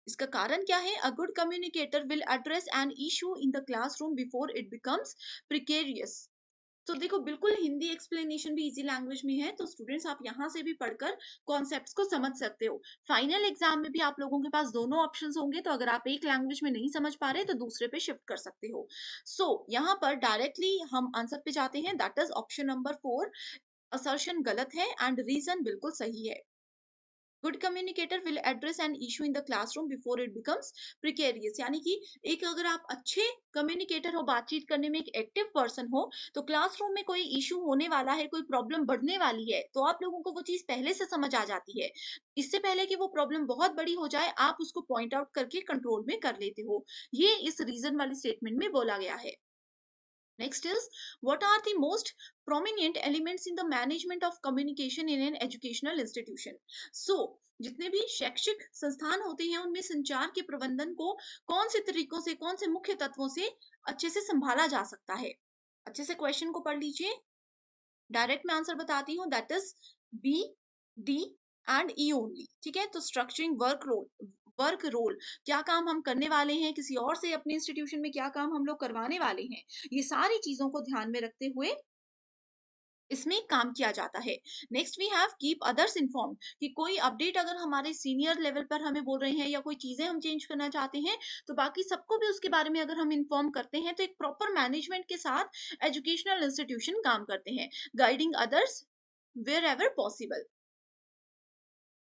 इसका कारण क्या है? A good communicator will address an issue in the classroom before it becomes precarious. तो देखो, बिल्कुल हिंदी एक्सप्लेनेशन भी इजी लैंग्वेज में है, तो स्टूडेंट्स आप यहाँ से भी पढ़कर कॉन्सेप्ट्स को समझ सकते हो। फाइनल एग्जाम में भी आप लोगों के पास दोनों ऑप्शंस होंगे, तो अगर आप एक लैंग्वेज में नहीं समझ पा रहे तो दूसरे पे शिफ्ट कर सकते हो। सो यहाँ पर डायरेक्टली हम आंसर पे जाते हैं, that is option number 4। Assertion गलत है एंड रीजन बिल्कुल सही है। Good communicator will address an issue in the classroom before it becomes precarious, यानी कि एक अगर आप अच्छे कम्युनिकेटर हो, बातचीत करने में एक एक्टिव पर्सन हो, तो क्लासरूम में कोई इशू होने वाला है, कोई प्रॉब्लम बढ़ने वाली है, तो आप लोगों को वो चीज पहले से समझ आ जाती है। इससे पहले कि वो प्रॉब्लम बहुत बड़ी हो जाए, आप उसको पॉइंट आउट करके कंट्रोल में कर लेते हो। ये इस रीजन वाली स्टेटमेंट में बोला गया है। Next is, what are the most prominent elements in the management of communication in an educational institution? So, जितने भी शैक्षिक संस्थान होते हैं उनमें संचार के प्रबंधन को कौन से तरीकों से, कौन से मुख्य तत्वों से अच्छे से संभाला जा सकता है? अच्छे से क्वेश्चन को पढ़ लीजिए। डायरेक्ट मैं आंसर बताती हूँ, that is B, D and E only, ठीक है। तो स्ट्रक्चरिंग वर्क रोल, क्या काम हम करने वाले हैं किसी और से, अपने इंस्टीट्यूशन में क्या काम हम लोग करवाने वाले हैं, ये सारी चीजों को ध्यान में रखते हुए इसमें काम किया जाता है। Next we have keep others inform, कि कोई अपडेट अगर हमारे सीनियर लेवल पर हमें बोल रहे हैं या कोई चीजें हम चेंज करना चाहते हैं, तो बाकी सबको भी उसके बारे में अगर हम इन्फॉर्म करते हैं, तो एक प्रॉपर मैनेजमेंट के साथ एजुकेशनल इंस्टीट्यूशन काम करते हैं। Guiding others wherever possible.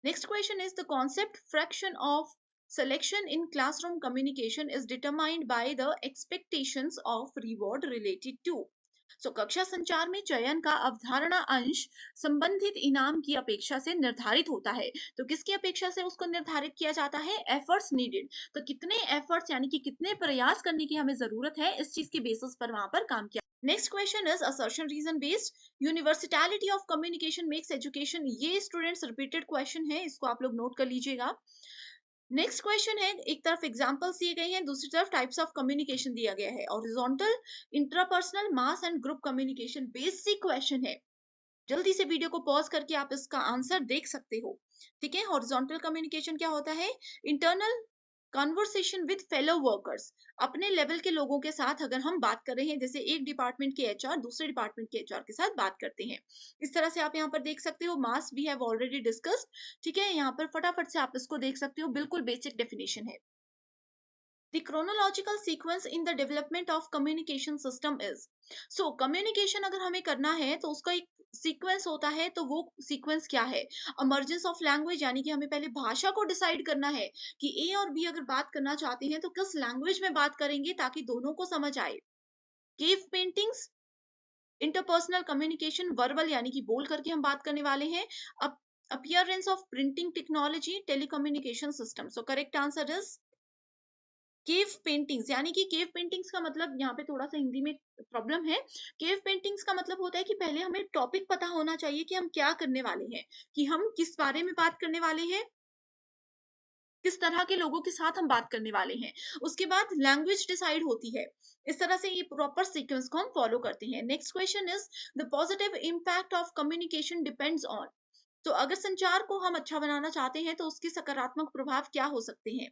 Next question is, the concept fraction of selection in classroom communication is determined by the expectations of reward related to. So, कक्षा संचार में चयन का अवधारणा अंश संबंधित इनाम की अपेक्षा से निर्धारित होता है। तो किसकी अपेक्षा से उसको निर्धारित किया जाता है? Efforts needed. तो कितने एफर्ट्स, यानी कि कितने प्रयास करने की हमें जरूरत है, इस चीज के बेसिस पर वहां पर काम किया। Next question is assertion reason based. Universality of communication makes education, ये स्टूडेंट्स रिपीटेड क्वेश्चन है, इसको आप लोग नोट कर लीजिएगा। नेक्स्ट क्वेश्चन है, एक तरफ एग्जांपल्स दिए गए हैं, दूसरी तरफ टाइप्स ऑफ कम्युनिकेशन दिया गया है। Horizontal, intrapersonal, mass and group communication, basic question है। जल्दी से वीडियो को पॉज करके आप इसका आंसर देख सकते हो, ठीक है। हॉरिजॉन्टल कम्युनिकेशन क्या होता है? Internal conversation with fellow workers, अपने लेवल के लोगों के साथ अगर हम बात कर रहे हैं, जैसे एक डिपार्टमेंट के एचआर दूसरे डिपार्टमेंट के एचआर के साथ बात करते हैं, इस तरह से आप यहाँ पर देख सकते हो। Mass we have already discussed, ठीक है। यहाँ पर फटाफट से आप इसको देख सकते हो, बिल्कुल बेसिक डेफिनेशन है। The chronological sequence in the development of communication system is, so communication अगर हमें करना है तो उसका एक सीक्वेंस होता है, तो वो सीक्वेंस क्या है? इमर्जेंस ऑफ लैंग्वेज, यानी कि हमें पहले भाषा को डिसाइड करना है कि ए और बी अगर बात करना चाहते हैं तो किस लैंग्वेज में बात करेंगे ताकि दोनों को समझ आए। Cave paintings, interpersonal communication, verbal यानी कि बोल करके हम बात करने वाले हैं। Appearance of printing technology, telecommunication system. So correct answer is cave paintings, यानी कि केव पेंटिंग्स का मतलब यहाँ पे थोड़ा-सा हिंदी में प्रॉब्लम है। केव पेंटिंग्स का मतलब होता है कि पहले हमें टॉपिक पता होना चाहिए कि हम क्या करने वाले हैं, कि हम किस बारे में बात करने वाले हैं, किस तरह के लोगों के साथ हम बात करने वाले हैं। उसके बाद लैंग्वेज डिसाइड होती है। इस तरह से ये प्रॉपर सीक्वेंस को हम फॉलो करते हैं। Next question is the positive impact of communication depends on. तो अगर संचार को हम अच्छा बनाना चाहते हैं तो उसके सकारात्मक प्रभाव क्या हो सकते हैं?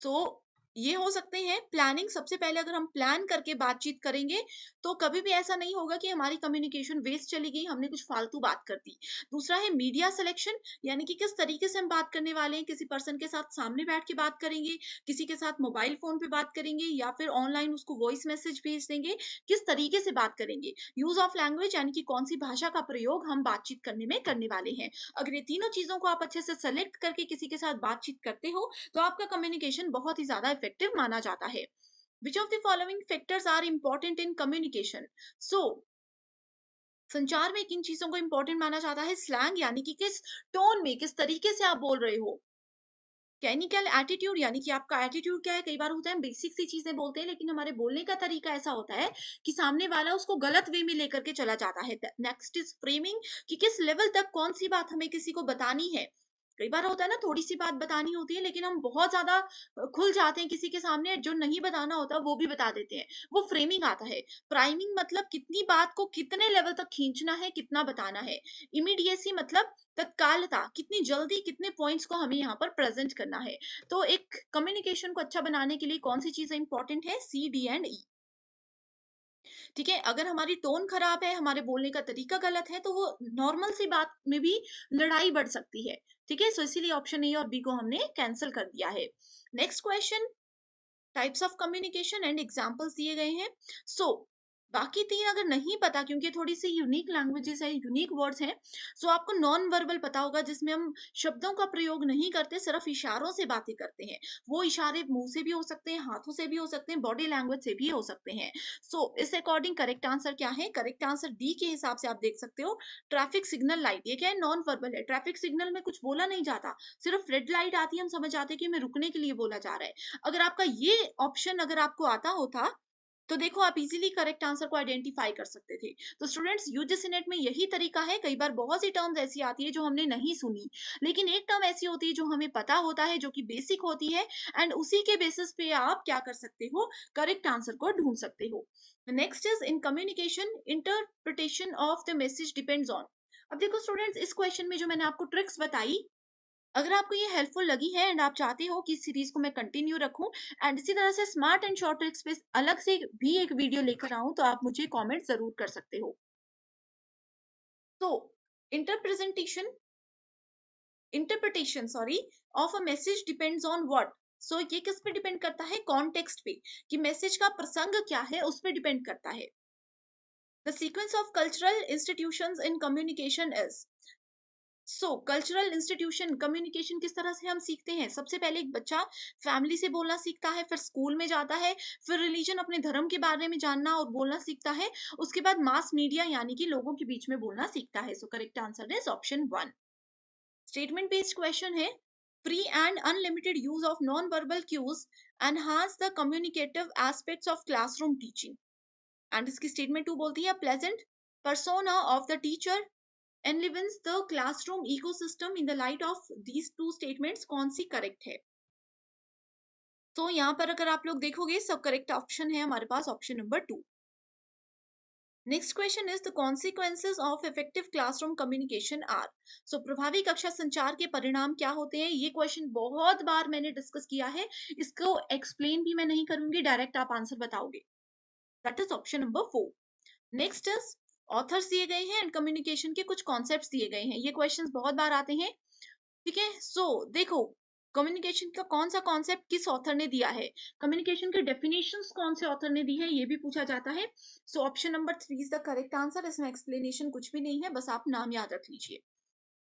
तो ये हो सकते हैं प्लानिंग। सबसे पहले अगर हम प्लान करके बातचीत करेंगे तो कभी भी ऐसा नहीं होगा कि हमारी कम्युनिकेशन वेस्ट चली गई, हमने कुछ फालतू बात कर दी। दूसरा है मीडिया सिलेक्शन, यानी कि किस तरीके से हम बात करने वाले हैं, किसी पर्सन के साथ सामने बैठ के बात करेंगे, किसी के साथ मोबाइल फोन पे बात करेंगे या फिर ऑनलाइन उसको वॉइस मैसेज भेज देंगे, किस तरीके से बात करेंगे। यूज ऑफ लैंग्वेज, यानी कि कौन सी भाषा का प्रयोग हम बातचीत करने में करने वाले हैं। अगर ये तीनों चीजों को आप अच्छे से सेलेक्ट करके किसी के साथ बातचीत करते हो तो आपका कम्युनिकेशन बहुत ही ज्यादा इफेक्टिव माना जाता है। Which of the following factors are important in communication? So संचार में किन चीजों को इंपॉर्टेंट माना जाता है? स्लैंग, यानी कि किस टोन में, किस तरीके से आप बोल रहे हो। कैनिकल एटीट्यूड, यानी कि आपका एटीट्यूड क्या है। कई बार होता है हम बेसिक सी चीजें बोलते हैं लेकिन हमारे बोलने का तरीका ऐसा होता है कि सामने वाला उसको गलत वे में लेकर के चला जाता है। नेक्स्ट इज फ्रेमिंग, कि किस लेवल तक कौन सी बात हमें किसी को बतानी है। कई बार होता है ना, थोड़ी सी बात बतानी होती है लेकिन हम बहुत ज्यादा खुल जाते हैं किसी के सामने, जो नहीं बताना होता वो भी बता देते हैं। वो फ्रेमिंग आता है। प्राइमिंग मतलब कितनी बात को कितने लेवल तक खींचना है, कितना बताना है। इमीडिएसी मतलब तत्कालता, कितनी जल्दी कितने पॉइंट्स को हमें यहाँ पर प्रेजेंट करना है। तो एक कम्युनिकेशन को अच्छा बनाने के लिए कौन सी चीजें इंपॉर्टेंट है? सी, डी एंड ई। ठीक है, अगर हमारी टोन खराब है, हमारे बोलने का तरीका गलत है, तो वो नॉर्मल सी बात में भी लड़ाई बढ़ सकती है। ठीक है, सो इसीलिए ऑप्शन ए और बी को हमने कैंसिल कर दिया है। Next question, types of communication and examples दिए गए हैं। सो बाकी तीन अगर नहीं पता, क्योंकि थोड़ी सी यूनिक लैंग्वेजेस है, यूनिक वर्ड्स हैं, सो आपको नॉन वर्बल पता होगा, जिसमें हम शब्दों का प्रयोग नहीं करते, सिर्फ इशारों से बातें करते हैं। वो इशारे मुंह से भी हो सकते हैं, हाथों से भी हो सकते हैं, बॉडी लैंग्वेज से भी हो सकते हैं। सो इस अकॉर्डिंग करेक्ट आंसर क्या है? करेक्ट आंसर डी के हिसाब से आप देख सकते हो। ट्रैफिक सिग्नल लाइट, ये क्या है? नॉन वर्बल है। ट्रैफिक सिग्नल में कुछ बोला नहीं जाता, सिर्फ रेड लाइट आती है, हम समझ जाते हैं कि हमें रुकने के लिए बोला जा रहा है। अगर आपका ये ऑप्शन अगर आपको आता होता तो देखो आप इजीली करेक्ट आंसर को आइडेंटिफाई कर सकते थे। तो स्टूडेंट्स, यूजीसी नेट में यही तरीका है। कई बार बहुत सी टर्म्स ऐसी आती है जो हमने नहीं सुनी, लेकिन एक टर्म ऐसी होती है जो हमें पता होता है, जो कि बेसिक होती है, एंड उसी के बेसिस पे आप क्या कर सकते हो? करेक्ट आंसर को ढूंढ सकते हो। Next is in communication interpretation of the message depends on. अब देखो स्टूडेंट्स, इस क्वेश्चन में जो मैंने आपको ट्रिक्स बताई, अगर आपको ये हेल्पफुल लगी है एंड आप चाहते हो कि इस सीरीज को मैं कंटिन्यू रखूं एंड इसी तरह से स्मार्ट एंड शॉर्ट ट्रिक्स पे अलग से भी एक वीडियो लेकर आऊं, तो आप मुझे कमेंट जरूर कर सकते हो। तो interpresentation interpretation sorry of a message depends on what. So ये किस पे डिपेंड करता है? कॉन्टेक्स्ट पे, कि मैसेज का प्रसंग क्या है, उस पे डिपेंड करता है। The sequence of cultural institutions in communication is. So cultural institution, communication किस तरह से हम सीखते हैं? सबसे पहले एक बच्चा फैमिली से बोलना सीखता है, फिर स्कूल में जाता है, फिर रिलीजन, अपने धर्म के बारे में जानना और बोलना सीखता है, उसके बाद मास मीडिया यानी कि लोगों के बीच में बोलना सीखता है। So correct answer is option one. Statement based question है, free and unlimited use of non verbal cues enhance the communicative aspects of classroom teaching. And इसकी स्टेटमेंट टू बोलती है, pleasant persona of the teacher enlivens the classroom ecosystem in the light of these two statements, कौन C correct है? तो यहाँ पर अगर आप लोग देखोगे, सब करेक्ट ऑप्शन है हमारे पास, option number two. Next question is the consequences of effective classroom communication are. So प्रभावी कक्षा संचार के परिणाम क्या होते हैं? ये क्वेश्चन बहुत बार मैंने डिस्कस किया है, इसको एक्सप्लेन भी मैं नहीं करूंगी, डायरेक्ट आप आंसर बताओगे। That is option number four. Next is authors दिए गए हैं एंड कम्युनिकेशन के कुछ कॉन्सेप्ट्स दिए गए हैं। ये क्वेश्चंस बहुत बार आते हैं। ठीक है, सो देखो, कम्युनिकेशन का कौन सा कॉन्सेप्ट किस ऑथर ने दिया है, कम्युनिकेशन के डेफिनेशंस कौन से ऑथर ने दी है, ये भी पूछा जाता है। So option number three is the correct answer. इसमें एक्सप्लेनेशन कुछ भी नहीं है, बस आप नाम याद रख लीजिए।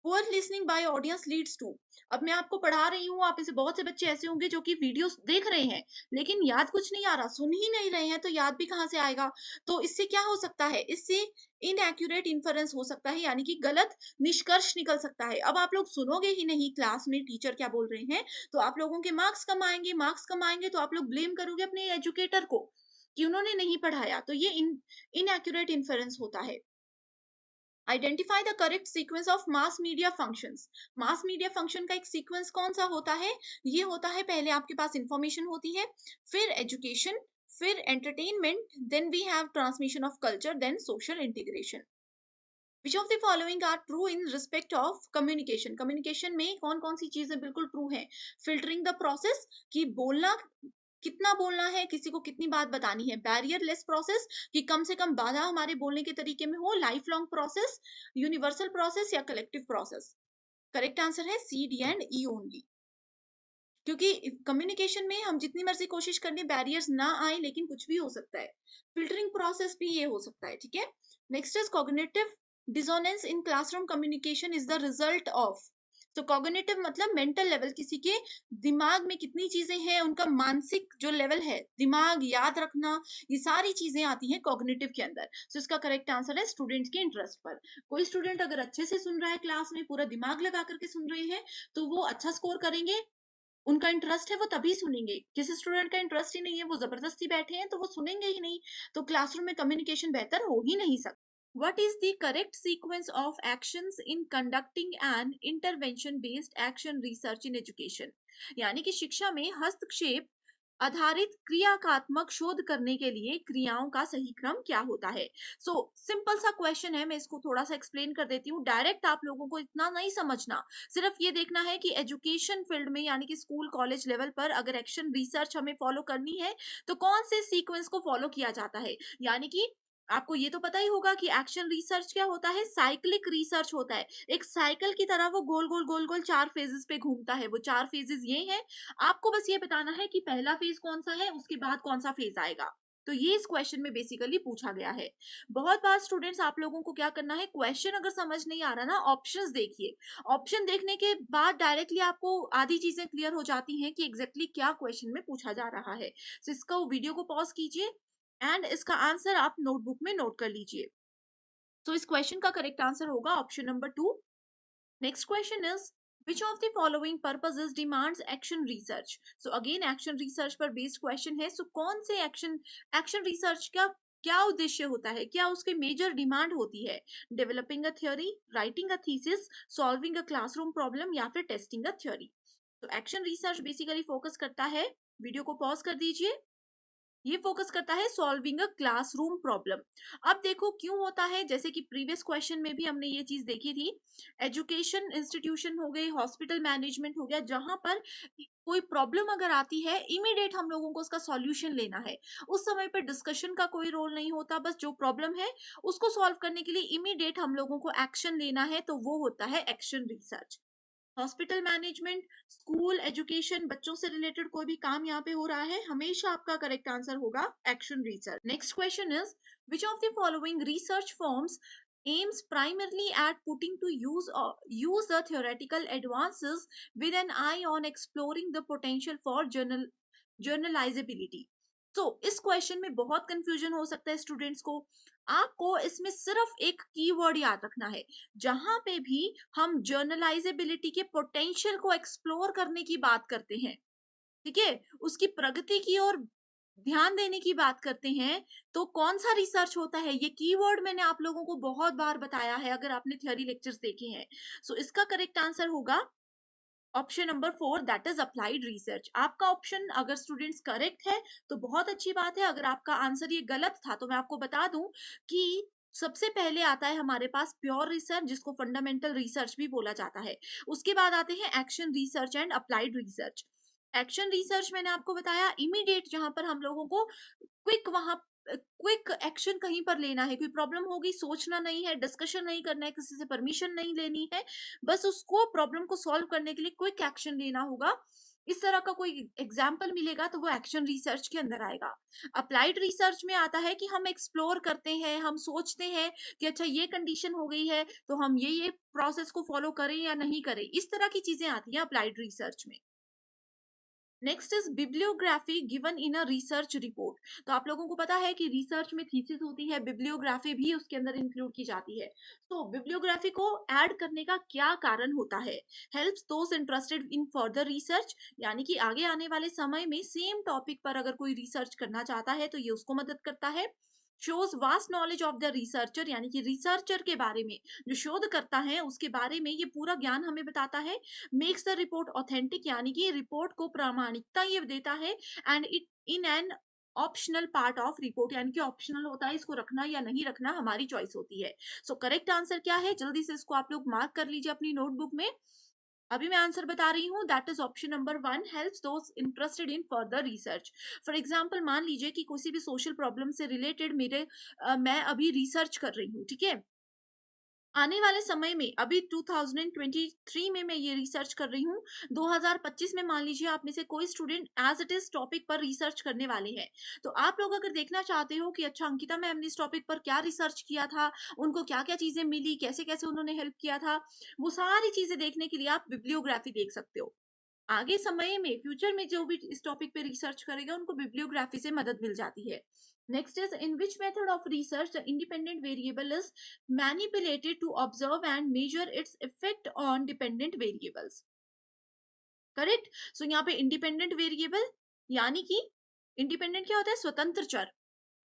Poor listening by audience leads to. अब मैं आपको पढ़ा रही हूँ, आप में से बहुत से बच्चे ऐसे होंगे जो कि वीडियोस देख रहे हैं, लेकिन याद कुछ नहीं आ रहा, सुन ही नहीं रहे हैं, तो याद भी कहाँ से आएगा? तो इससे क्या हो सकता है? इससे इनएक्यूरेट इन्फरेंस हो सकता है, यानी कि गलत निष्कर्ष निकल सकता है। अब आप लोग सुनोगे ही नहीं क्लास में टीचर क्या बोल रहे हैं, तो आप लोगों के मार्क्स कम आएँगे, तो आप लोग ब्लेम करोगे अपने एजुकेटर को कि उन्होंने नहीं पढ़ाया, तो ये इनएक्यूरेट इन्फरेंस होता है। Identify the correct sequence of mass media functions. Mass media function का एक सीक्वेंस कौन सा होता है? ये होता है, पहले आपके पास इंफॉर्मेशन होती है, फिर एजुकेशन, फिर entertainment, then we have transmission of culture, then social integration. Which of the following are true in respect of communication? Communication में कौन कौन सी चीजें बिल्कुल ट्रू है? फिल्टरिंग द प्रोसेस, कि बोलना, कितना बोलना है, किसी को कितनी बात बतानी है। बैरियर लेस प्रोसेस, कि कम से कम बाधा हमारे बोलने के तरीके में हो। Life long process, universal process या कलेक्टिव प्रोसेस? करेक्ट आंसर है सी, डी एंड ई ओनली। क्योंकि कम्युनिकेशन में हम जितनी मर्जी कोशिश कर लें, बैरियर्स ना आए, लेकिन कुछ भी हो सकता है। फिल्टरिंग प्रोसेस भी ये हो सकता है, ठीक है। Next is cognitive dissonance in classroom communication is the result of. तो कॉग्निटिव मतलब मेंटल लेवल, किसी के दिमाग में कितनी चीजें हैं, उनका मानसिक जो लेवल है, दिमाग याद रखना, ये सारी चीजें आती हैं कॉग्निटिव के अंदर। सो इसका करेक्ट आंसर है स्टूडेंट के इंटरेस्ट पर। कोई स्टूडेंट अगर अच्छे से सुन रहा है, क्लास में पूरा दिमाग लगा करके सुन रहे हैं, तो वो अच्छा स्कोर करेंगे। उनका इंटरेस्ट है, वो तभी सुनेंगे। किसी स्टूडेंट का इंटरेस्ट ही नहीं है, वो जबरदस्ती बैठे हैं, तो वो सुनेंगे ही नहीं। तो क्लासरूम में कम्युनिकेशन बेहतर हो ही नहीं सकता। What is the correct sequence of actions in conducting an intervention based action research in education? यानी कि शिक्षा में हस्तक्षेप आधारित क्रियात्मक शोध करने के लिए क्रियाओं का सही क्रम क्या होता है? सो सिंपल सा क्वेश्चन है, मैं इसको थोड़ा सा एक्सप्लेन कर देती हूँ। डायरेक्ट आप लोगों को इतना नहीं समझना, सिर्फ ये देखना है कि एजुकेशन फील्ड में, यानी कि स्कूल कॉलेज लेवल पर अगर एक्शन रिसर्च हमें फॉलो करनी है, तो कौन से सीक्वेंस को फॉलो किया जाता है। यानी कि आपको ये तो पता ही होगा कि एक्शन रिसर्च क्या होता है, साइक्लिक रिसर्च होता है। एक साइकिल की तरह वो गोल गोल गोल गोल 4 फेजेस पे घूमता है। वो 4 फेजेस ये हैं, आपको बस ये बताना है कि पहला फेज कौन सा है, उसके बाद कौन सा फेज आएगा। तो ये इस क्वेश्चन में बेसिकली पूछा गया है। बहुत बार स्टूडेंट्स, आप लोगों को क्या करना है, क्वेश्चन अगर समझ नहीं आ रहा ना, ऑप्शंस देखिए। ऑप्शन देखने के बाद डायरेक्टली आपको आधी चीजें क्लियर हो जाती हैं कि एग्जैक्टली क्या क्वेश्चन में पूछा जा रहा है। तो इसका वीडियो को पॉज कीजिए एंड इसका आंसर आप नोटबुक में नोट कर लीजिए। तो इस क्वेश्चन का करेक्ट आंसर होगा option number 2। Next question is, which of the following purposes demands action research? So again action research पर based question है। So कौन से action research का क्या उद्देश्य होता है, क्या उसके मेजर डिमांड होती है? Developing a theory, writing a thesis, solving a classroom problem या फिर टेस्टिंग अ थ्योरी? तो एक्शन रिसर्च बेसिकली फोकस करता है, वीडियो को पॉज कर दीजिए, ये फोकस करता है सॉल्विंग अ क्लासरूम प्रॉब्लम। अब देखो क्यों होता है, जैसे कि प्रीवियस क्वेश्चन में भी हमने ये चीज देखी थी। एजुकेशन इंस्टीट्यूशन हो गई, हॉस्पिटल मैनेजमेंट हो गया, जहां पर कोई प्रॉब्लम अगर आती है, इमीडिएट हम लोगों को उसका सॉल्यूशन लेना है। उस समय पर डिस्कशन का कोई रोल नहीं होता, बस जो प्रॉब्लम है उसको सॉल्व करने के लिए इमीडिएट हम लोगों को एक्शन लेना है, तो वो होता है action research. Hospital management, school education, बच्चों से रिलेटेड कोई भी काम यहाँ पे हो रहा है, हमेशा आपका करेक्ट आंसर होगा action research. Next question is, which of the following research forms aims primarily at putting to use the theoretical advances with an eye on exploring the potential for journalizability? तो इस question में बहुत confusion हो सकता है students को। आपको इसमें सिर्फ एक कीवर्ड याद रखना है। जहां पे भी हम जर्नलाइजेबिलिटी के पोटेंशियल को एक्सप्लोर करने की बात करते हैं, ठीक है, उसकी प्रगति की ओर ध्यान देने की बात करते हैं, तो कौन सा रिसर्च होता है? ये कीवर्ड मैंने आप लोगों को बहुत बार बताया है, अगर आपने थ्योरी लेक्चर्स देखे हैं। सो इसका करेक्ट आंसर होगा option number 4, that is applied research. आपका ऑप्शन अगर स्टूडेंट्स करेक्ट है तो बहुत अच्छी बात है। अगर आपका आंसर ये गलत था, तो मैं आपको बता दूं कि सबसे पहले आता है हमारे पास प्योर रिसर्च, जिसको फंडामेंटल रिसर्च भी बोला जाता है। उसके बाद आते हैं action research and applied research. Action research मैंने आपको बताया, इमीडिएट जहां पर हम लोगों को क्विक वहां क्विक एक्शन कहीं पर लेना है, कोई प्रॉब्लम हो गई, सोचना नहीं है, डिस्कशन नहीं करना है, किसी से परमिशन नहीं लेनी है, बस उसको प्रॉब्लम को सॉल्व करने के लिए क्विक एक्शन लेना होगा। इस तरह का कोई एग्जाम्पल मिलेगा तो वो एक्शन रिसर्च के अंदर आएगा। अप्लाइड रिसर्च में आता है कि हम एक्सप्लोर करते हैं, हम सोचते हैं कि अच्छा ये कंडीशन हो गई है तो हम ये प्रोसेस को फॉलो करें या नहीं करें, इस तरह की चीजें आती हैं अप्लाइड रिसर्च में। Next is bibliography given in a research report. तो आप लोगों को पता है कि रिसर्च में थीसिस होती है, बिब्लियोग्राफी भी उसके अंदर इंक्लूड की जाती है। तो बिब्लियोग्राफी को ऐड करने का क्या कारण होता है? Helps those interested in further research, यानी कि आगे आने वाले समय में सेम टॉपिक पर अगर कोई रिसर्च करना चाहता है तो ये उसको मदद करता है। Shows vast knowledge of the researcher, यानी कि रिसर्चर के बारे में, जो शोध करता है उसके बारे में ये पूरा ज्ञान हमें बताता है। मेक्स द रिपोर्ट ऑथेंटिक, यानी कि रिपोर्ट को प्रामाणिकता ये देता है। And it in an optional part of report, यानी कि ऑप्शनल होता है, इसको रखना या नहीं रखना हमारी चॉइस होती है। सो करेक्ट आंसर क्या है, जल्दी से इसको आप लोग मार्क कर लीजिए अपनी नोटबुक में। अभी मैं आंसर बता रही हूँ, that is option number 1, helps those interested in further research. For example मान लीजिए कि किसी भी सोशल प्रॉब्लम से रिलेटेड मैं अभी रिसर्च कर रही हूँ, ठीक है। आने वाले समय में अभी 2023 में मैं ये रिसर्च कर रही हूँ, 2025 में मान लीजिए आप में से कोई student as it is topic पर रिसर्च करने वाले हैं। तो आप लोग अगर देखना चाहते हो कि अच्छा अंकिता मैम ने इस टॉपिक पर क्या रिसर्च किया था, उनको क्या क्या चीजें मिली, कैसे कैसे उन्होंने हेल्प किया था, वो सारी चीजें देखने के लिए आप बिब्लियोग्राफी देख सकते हो। आगे समय में फ्यूचर में जो भी इस टॉपिक पे रिसर्च करेगा उनको बिब्लियोग्राफी से मदद मिल जाती है। Next is in which method of research the independent variable is manipulated to observe and measure its effect on dependent variables. Correct. So यहाँ पे इंडिपेंडेंट वेरिएबल, यानी कि इंडिपेंडेंट क्या होता है, स्वतंत्र चर।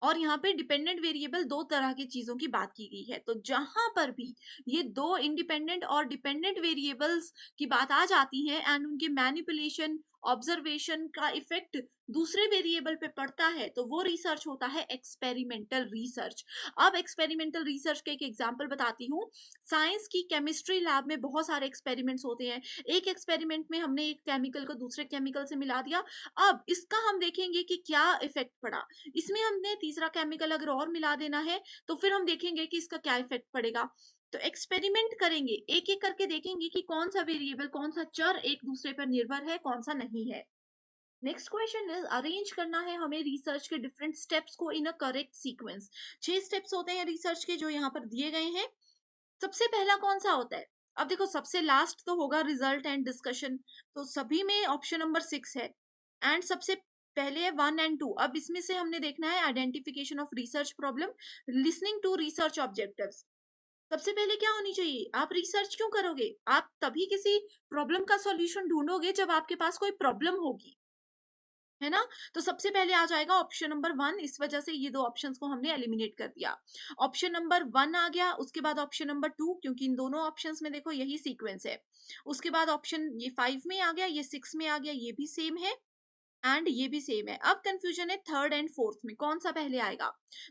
और यहाँ पे डिपेंडेंट वेरिएबल, दो तरह की चीजों की बात की गई है। तो जहां पर भी ये दो इंडिपेंडेंट और डिपेंडेंट वेरिएबल्स की बात आ जाती है एंड उनके मैनिपुलेशन, ऑब्जर्वेशन का इफेक्ट दूसरे वेरिएबल पे पड़ता है, तो वो रिसर्च होता है एक्सपेरिमेंटल रिसर्च। अब एक्सपेरिमेंटल रिसर्च के एक एग्जांपल बताती हूँ। साइंस की केमिस्ट्री लैब में बहुत सारे एक्सपेरिमेंट्स होते हैं। एक एक्सपेरिमेंट में हमने एक केमिकल को दूसरे केमिकल से मिला दिया। अब इसका हम देखेंगे कि क्या इफेक्ट पड़ा। इसमें हमने तीसरा केमिकल अगर और मिला देना है तो फिर हम देखेंगे कि इसका क्या इफेक्ट पड़ेगा। तो एक्सपेरिमेंट करेंगे, एक एक करके देखेंगे कि कौन सा वेरिएबल, कौन सा चर एक दूसरे पर निर्भर है, कौन सा नहीं है। नेक्स्ट क्वेश्चन इज अरेंज करना है हमें रिसर्च के डिफरेंट स्टेप्स को इन अ करेक्ट सीक्वेंस। 6 स्टेप्स होते हैं रिसर्च के जो यहाँ पर दिए गए हैं। सबसे पहला कौन सा होता है? अब देखो सबसे लास्ट तो होगा रिजल्ट एंड डिस्कशन, तो सभी में ऑप्शन नंबर 6 है। एंड सबसे पहले है 1 एंड 2। अब इसमें से हमने देखना है identification of research problem, listening to research objectives. सबसे पहले क्या होनी चाहिए, आप रिसर्च क्यों करोगे? आप तभी किसी प्रॉब्लम का सॉल्यूशन ढूंढोगे जब आपके पास कोई प्रॉब्लम होगी, है ना। तो सबसे पहले आ जाएगा ऑप्शन नंबर 1, इस वजह से ये दो ऑप्शंस को हमने एलिमिनेट कर दिया। ऑप्शन नंबर 1 आ गया, उसके बाद ऑप्शन नंबर 2, क्योंकि इन दोनों ऑप्शंस में देखो यही सीक्वेंस है। उसके बाद ऑप्शन ये 5 में आ गया, ये 6 में आ गया, ये भी सेम है एंड ये भी सेम है। अब कंफ्यूजन है थर्ड एंड फोर्थ में, कौन सा पहले आएगा।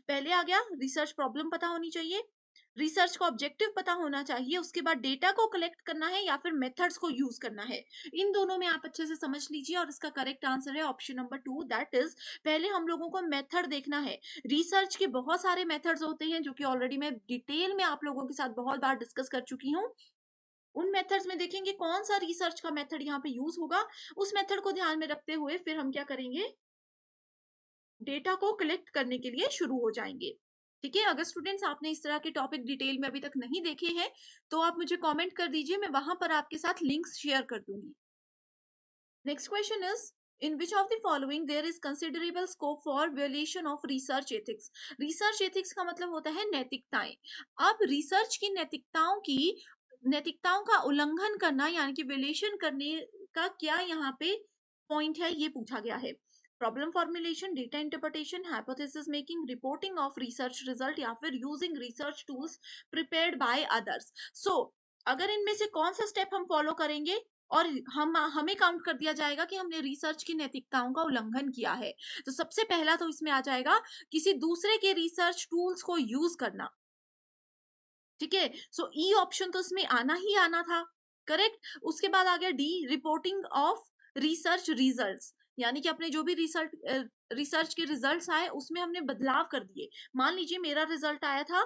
पहले आ गया रिसर्च प्रॉब्लम पता होनी चाहिए, रिसर्च का ऑब्जेक्टिव पता होना चाहिए, उसके बाद डेटा को कलेक्ट करना है या फिर मेथड्स को यूज करना है। इन दोनों में आप अच्छे से समझ लीजिए और इसका करेक्ट आंसर है ऑप्शन नंबर 2, दैट इज पहले हम लोगों को मेथड देखना है। रिसर्च के बहुत सारे मेथड्स होते हैं जो कि ऑलरेडी मैं डिटेल में आप लोगों के साथ बहुत बार डिस्कस कर चुकी हूँ। उन मेथड्स में देखेंगे कौन सा रिसर्च का मेथड यहाँ पे यूज होगा, उस मेथड को ध्यान में रखते हुए फिर हम क्या करेंगे, डेटा को कलेक्ट करने के लिए शुरू हो जाएंगे। ठीक है, अगर स्टूडेंट्स आपने इस तरह के टॉपिक डिटेल में अभी तक नहीं देखे हैं तो आप मुझे कमेंट कर दीजिए, मैं वहां पर आपके साथ लिंक्स शेयर कर दूंगी। Next question is in which of the following there is considerable scope for violation of research ethics. Research ethics का मतलब होता है नैतिकताएं। अब रिसर्च की नैतिकताओं का उल्लंघन करना यानी कि वियोलेशन करने का क्या यहाँ पे पॉइंट है, ये पूछा गया है। Problem formulation, data interpretation, hypothesis making, reporting of research result या फिर using research tools prepared by others. So अगर इनमें से कौन सा स्टेप हम फॉलो करेंगे और हम हमें काउंट कर दिया जाएगा कि हमने रिसर्च की नैतिकताओं का उल्लंघन किया है, तो सबसे पहला तो इसमें आ जाएगा किसी दूसरे के रिसर्च टूल्स को यूज करना। ठीक है, सो ई ऑप्शन तो इसमें आना ही आना था। करेक्ट। उसके बाद आ गया D, reporting of research results. यानी कि अपने जो भी रिसर्च के रिजल्ट्स आए उसमें हमने बदलाव कर दिए। मान लीजिए मेरा रिजल्ट आया था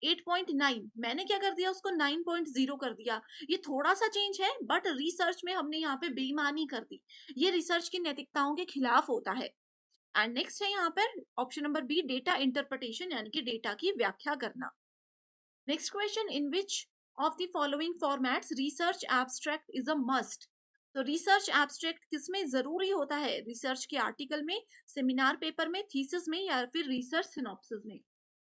8.9, मैंने क्या कर दिया उसको 9.0 कर दिया। ये थोड़ा-सा चेंज है बट रिसर्च में हमने यहाँ पे बेईमानी कर दी। ये रिसर्च की नैतिकताओं के खिलाफ होता है। एंड नेक्स्ट है यहाँ पर option number B, data interpretation यानी कि डेटा की व्याख्या करना। Next question, in which of the following formats research abstract is a must. तो रिसर्च एब्स्ट्रैक्ट किसमें जरूरी होता है? रिसर्च के आर्टिकल में, सेमिनार पेपर में, थीसिस में या फिर रिसर्च सिनॉप्सिस में।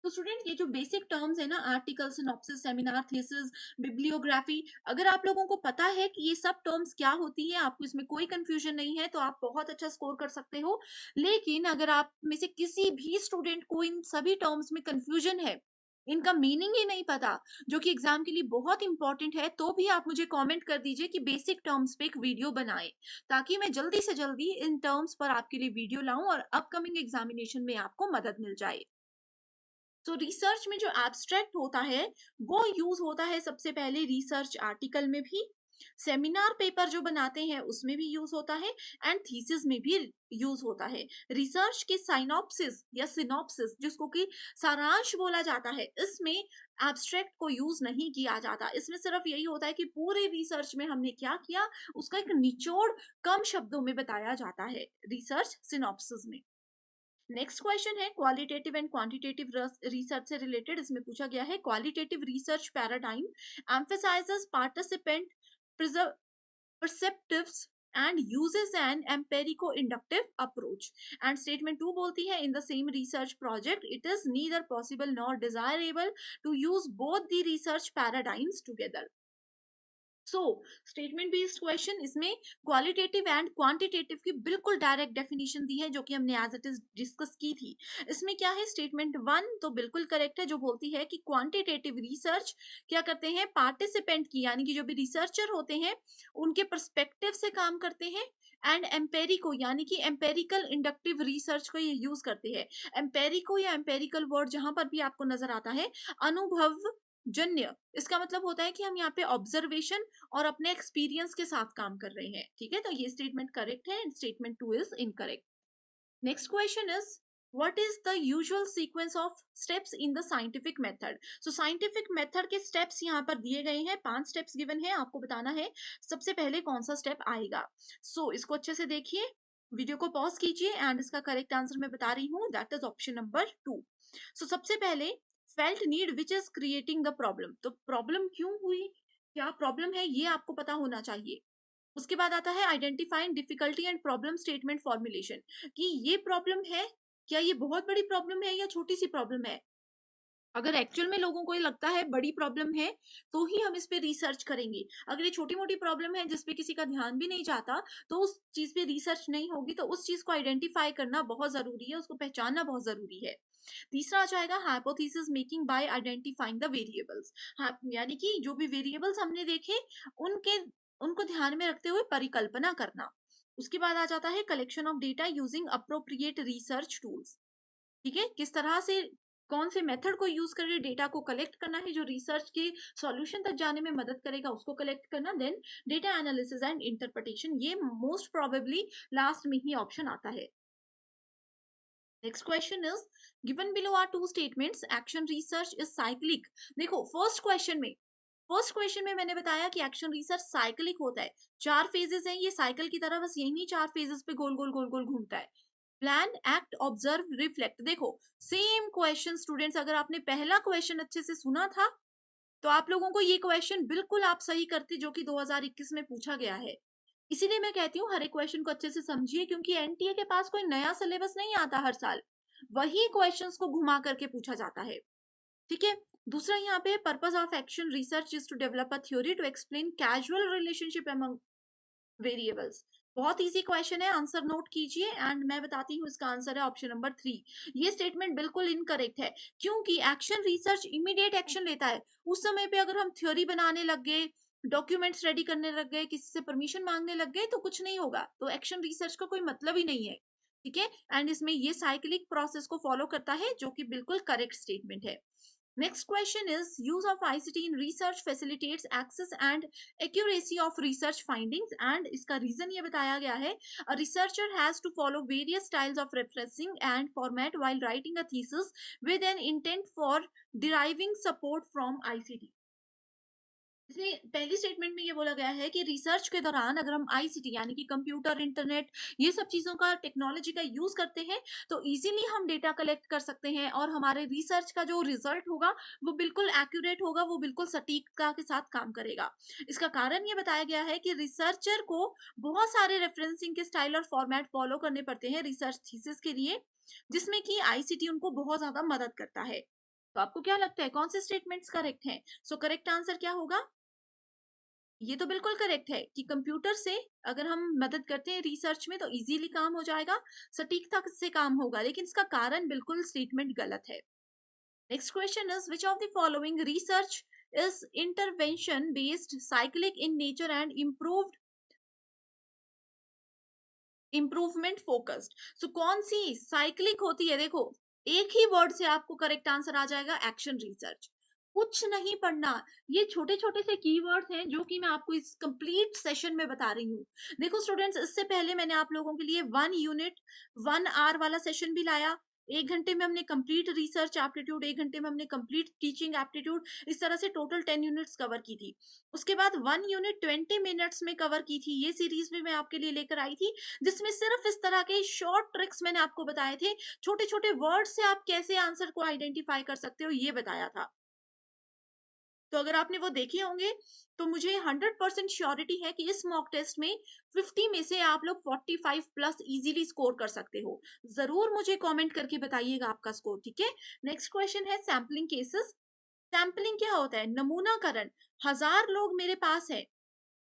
तो स्टूडेंट ये जो बेसिक टर्म्स है ना, article, synopsis, seminar, thesis, bibliography, अगर आप लोगों को पता है कि ये सब टर्म्स क्या होती है, आपको इसमें कोई कंफ्यूजन नहीं है, तो आप बहुत अच्छा स्कोर कर सकते हो। लेकिन अगर आप में से किसी भी स्टूडेंट को इन सभी टर्म्स में कंफ्यूजन है, इनका मीनिंग ही नहीं पता, जो कि एग्जाम के लिए बहुत इंपॉर्टेंट है, तो भी आप मुझे कमेंट कर दीजिए कि बेसिक टर्म्स पे एक वीडियो बनाएं, ताकि मैं जल्दी से जल्दी इन टर्म्स पर आपके लिए वीडियो लाऊं और अपकमिंग एग्जामिनेशन में आपको मदद मिल जाए। तो रिसर्च में जो एब्स्ट्रैक्ट होता है वो यूज होता है सबसे पहले रिसर्च आर्टिकल में भी, सेमिनार पेपर जो बनाते हैं उसमें भी यूज होता है, एंड थीसिस में भी यूज होता है। रिसर्च के साइनॉप्सिस या सिनॉप्सिस, जिसको कि सारांश बोला जाता है, इसमें एब्स्ट्रैक्ट को यूज नहीं किया जाता। इसमें सिर्फ यही होता है कि पूरे रिसर्च में हमने क्या किया उसका एक निचोड़ कम शब्दों में बताया जाता है रिसर्च सिनॉप्सिस में। नेक्स्ट क्वेश्चन है क्वालिटेटिव एंड क्वांटिटेटिव रिसर्च से रिलेटेड। इसमें पूछा गया है qualitative research paradigm emphasizes participant perceptives and uses an empirico-inductive approach. And statement 2 बोलती है in the same research project it is neither possible nor desirable to use both the research paradigms together. So statement based question, इसमें qualitative and quantitative की बिल्कुल direct definition दी है जो कि हमने as it is discuss की थी। इसमें क्या है, स्टेटमेंट वन तो बिल्कुल करेक्ट है जो बोलती है कि क्वांटिटेटिव रिसर्च क्या करते हैं, पार्टिसिपेंट की यानी कि जो भी रिसर्चर होते हैं उनके परस्पेक्टिव से काम करते हैं, एंड एम्पेरिको यानी कि एम्पेरिकल इंडक्टिव रिसर्च को ये यूज करते हैं। एम्पेरिको या एम्पेरिकल वर्ड जहां पर भी आपको नजर आता है, अनुभव जन्य, इसका मतलब होता है कि हम यहाँ पे ऑब्जर्वेशन और अपने एक्सपीरियंस के साथ काम कर रहे हैं। ठीक है, तो ये स्टेटमेंट करेक्ट है and statement two is incorrect. Next question is what is the usual sequence of steps in the scientific method. So scientific method के स्टेप्स यहाँ पर दिए गए हैं, 5 स्टेप्स गिवन है, आपको बताना है सबसे पहले कौन सा स्टेप आएगा। इसको अच्छे से देखिए, वीडियो को पॉज कीजिए एंड इसका करेक्ट आंसर मैं बता रही हूँ, दैट इज ऑप्शन नंबर 2। सबसे पहले felt need which is creating the problem, तो प्रॉब्लम क्यों हुई, क्या प्रॉब्लम है, ये आपको पता होना चाहिए। उसके बाद आता है identifying difficulty and problem statement formulation, कि ये प्रॉब्लम है, क्या ये बहुत बड़ी प्रॉब्लम है या छोटी सी प्रॉब्लम है। अगर एक्चुअल में लोगों को ये लगता है बड़ी प्रॉब्लम है तो ही हम इस पे रिसर्च करेंगे। अगर ये छोटी मोटी प्रॉब्लम है जिस पे किसी का ध्यान भी नहीं जाता तो उस चीज पे रिसर्च नहीं होगी। तो उस चीज को आइडेंटिफाई करना बहुत जरूरी है, उसको पहचानना बहुत जरूरी है। तीसरा आ जाएगा hypothesis making bye identifying the variables. हाँ, यानी कि जो भी वेरिएबल्स हमने देखे उनके उनको ध्यान में रखते हुए परिकल्पना करना। उसके बाद आ जाता है collection of data using appropriate research tools. ठीक है, किस तरह से कौन से मेथड को यूज करके डेटा को कलेक्ट करना है जो रिसर्च के सॉल्यूशन तक जाने में मदद करेगा, उसको कलेक्ट करना। Then data analysis and interpretation, ये मोस्ट प्रोबेबली लास्ट में ही ऑप्शन आता है। Next question is given below are two statements action research is cyclic. देखो फर्स्ट क्वेश्चन में मैंने बताया कि एक्शन रिसर्च साइक्लिक होता है, 4 फेजेस हैं, ये साइकिल की तरह बस यही 4 फेजेस पे गोल गोल गोल गोल घूमता है। Plan, act, observe, reflect. देखो सेम क्वेश्चन स्टूडेंट्स, अगर आपने पहला क्वेश्चन अच्छे से सुना था तो आप लोगों को ये क्वेश्चन बिल्कुल आप सही करते जो कि 2021 में पूछा गया है। इसीलिए मैं कहती हूँ हर एक क्वेश्चन को अच्छे से समझिए, क्योंकि एनटीए के पास कोई नया सिलेबस नहीं आता हर साल, वही क्वेश्चंस को घुमा करके पूछा जाता है। ठीक है, दूसरा यहाँ पे purpose of action research is to develop a theory to explain casual relationship among variables. बहुत इजी क्वेश्चन है, आंसर नोट कीजिए एंड मैं बताती हूँ इसका आंसर है ऑप्शन नंबर 3। ये स्टेटमेंट बिल्कुल इनकरेक्ट है, क्योंकि एक्शन रिसर्च इमीडिएट एक्शन लेता है। उस समय पे अगर हम थ्योरी बनाने लग गए, डॉक्यूमेंट्स रेडी करने लग गए, किसी से परमिशन मांगने लग गए तो कुछ नहीं होगा, तो एक्शन रिसर्च का कोई मतलब ही नहीं है। ठीक है, एंड इसमें ये साइक्लिक प्रोसेस को फॉलो करता है जो कि बिल्कुल करेक्ट स्टेटमेंट है। Next question is use of ICT in research facilitates access and accuracy of research findings, and इसका reason ये बताया गया है a researcher has to follow various styles of referencing and format while writing a thesis with an intent for deriving support from ICT। इसमें पहली statement में ये बोला गया है कि रिसर्च के दौरान अगर हम आईसीटी यानी कि कंप्यूटर, इंटरनेट, ये सब चीज़ों का, टेक्नोलॉजी का यूज़ करते हैं, तो इजीली हम डेटा कलेक्ट कर सकते हैं और हमारे रिसर्च का जो रिजल्ट होगा, वो बिल्कुल एक्यूरेट होगा, वो बिल्कुल सटीकता के साथ काम करेगा। इसका कारण ये बताया गया है कि रिसर्चर को बहुत सारे रेफरेंसिंग के स्टाइल और फॉर्मेट फॉलो करने पड़ते हैं रिसर्च थीसिस के लिए, जिसमें कि आईसीटी उनको बहुत ज़्यादा मदद करता है। तो आपको क्या लगता है कौन से स्टेटमेंट्स करेक्ट हैं? सो करेक्ट आंसर क्या होगा? ये तो बिल्कुल करेक्ट है कि कंप्यूटर से अगर हम मदद करते हैं रिसर्च में तो इजीली काम हो जाएगा, सटीकता से काम होगा, लेकिन इसका कारण बिल्कुल स्टेटमेंट गलत है। Next question is which of the following research is intervention based, cyclic in nature and improvement focused. So कौन सी साइक्लिक होती है? देखो, एक ही वर्ड से आपको करेक्ट आंसर आ जाएगा, एक्शन रिसर्च। कुछ नहीं पढ़ना, ये छोटे छोटे से कीवर्ड्स हैं जो कि मैं आपको इस कंप्लीट सेशन में बता रही हूँ। देखो स्टूडेंट्स, इससे पहले मैंने आप लोगों के लिए 1 यूनिट 1 आवर वाला सेशन भी लाया। 1 घंटे में हमने कंप्लीट रिसर्च एप्टीट्यूड, 1 घंटे में हमने कंप्लीट टीचिंग एप्टीट्यूड, इस तरह से टोटल 10 यूनिट्स कवर की थी। उसके बाद 1 यूनिट 20 मिनट्स में कवर की थी, ये सीरीज भी मैं आपके लिए लेकर आई थी, जिसमें सिर्फ इस तरह के शॉर्ट ट्रिक्स मैंने आपको बताए थे, छोटे-छोटे वर्ड से आप कैसे आंसर को आइडेंटिफाई कर सकते हो ये बताया था। तो अगर आपने वो देखे होंगे तो मुझे 100% श्योरिटी है कि इस मॉक टेस्ट में 50 में से आप लोग 45 प्लस इजीली स्कोर कर सकते हो। ज़रूर मुझे कमेंट करके बताइएगा आपका स्कोर, ठीक है? नेक्स्ट क्वेश्चन है सैंपलिंग केसेस। सैंपलिंग क्या होता है? नमूनाकरण। 1000 लोग मेरे पास हैं,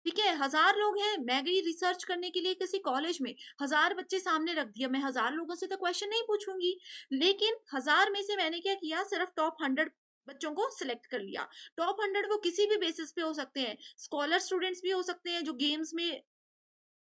ठीक है, 1000 लोग हैं, मैं गई रिसर्च करने के लिए किसी कॉलेज में, 1000 बच्चे सामने रख दिया, मैं 1000 लोगों से तो क्वेश्चन नहीं पूछूंगी, लेकिन 1000 में से मैंने क्या किया, सिर्फ टॉप 100 बच्चों को सिलेक्ट कर लिया। टॉप 100 वो किसी भी बेसिस पे हो सकते हैं, स्कॉलर स्टूडेंट्स भी हो सकते हैं, जो गेम्स में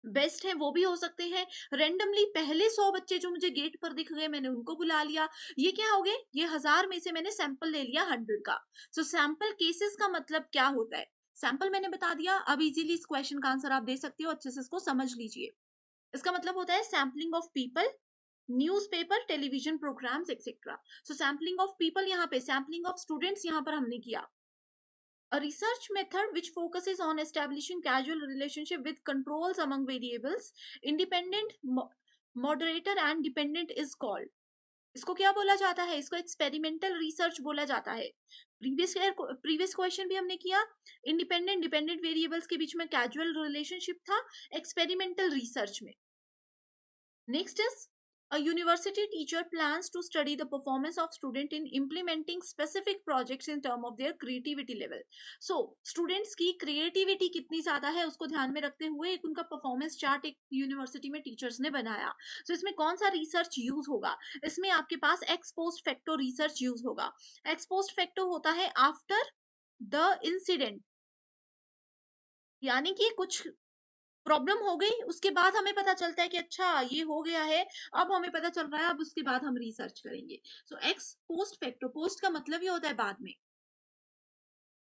बेस्ट हैं वो भी हो सकते हैं, रैंडमली पहले 100 बच्चे जो मुझे गेट पर दिख गए मैंने उनको बुला लिया। ये क्या हो गए, ये 1000 में से मैंने सैंपल ले लिया 100 का। सो सैंपल केसेस का मतलब क्या होता है? सैंपल मैंने बता दिया, अब इजीली इस क्वेश्चन का आंसर आप दे सकते हो, अच्छे से इसको समझ लीजिए। इसका मतलब होता है sampling of people, newspaper, television programmes et cetera. So sampling of people, यहाँ पे सैंपलिंग ऑफ स्टूडेंट्स यहाँ पर हमने किया। A research method which focuses on establishing causal relationship with controls among variables, independent, moderator and dependent is called। इसको क्या बोला जाता है? इसको एक्सपेरिमेंटल रिसर्च बोला जाता है। प्रीवियस क्वेश्चन भी हमने किया, इंडिपेंडेंट डिपेंडेंट वेरिएबल्स के बीच में कैजुअल रिलेशनशिप था एक्सपेरिमेंटल रिसर्च में। Next is a university teacher plans to study the performance of student in implementing specific projects in term of their creativity level। So students की creativity कितनी ज्यादा है उसको ध्यान में रखते हुए एक उनका performance chart एक यूनिवर्सिटी में टीचर्स ने बनाया। So इसमें कौन सा रिसर्च यूज होगा? इसमें आपके पास ex post facto research use होगा। ex post facto होता है आफ्टर द इंसिडेंट, यानी कि कुछ प्रॉब्लम हो गई, उसके बाद हमें पता चलता है कि अच्छा ये हो गया है, अब हमें पता चल रहा है, अब उसके बाद हम रिसर्च करेंगे। सो एक्स पोस्ट फैक्टो, पोस्ट का मतलब ही होता है बाद में।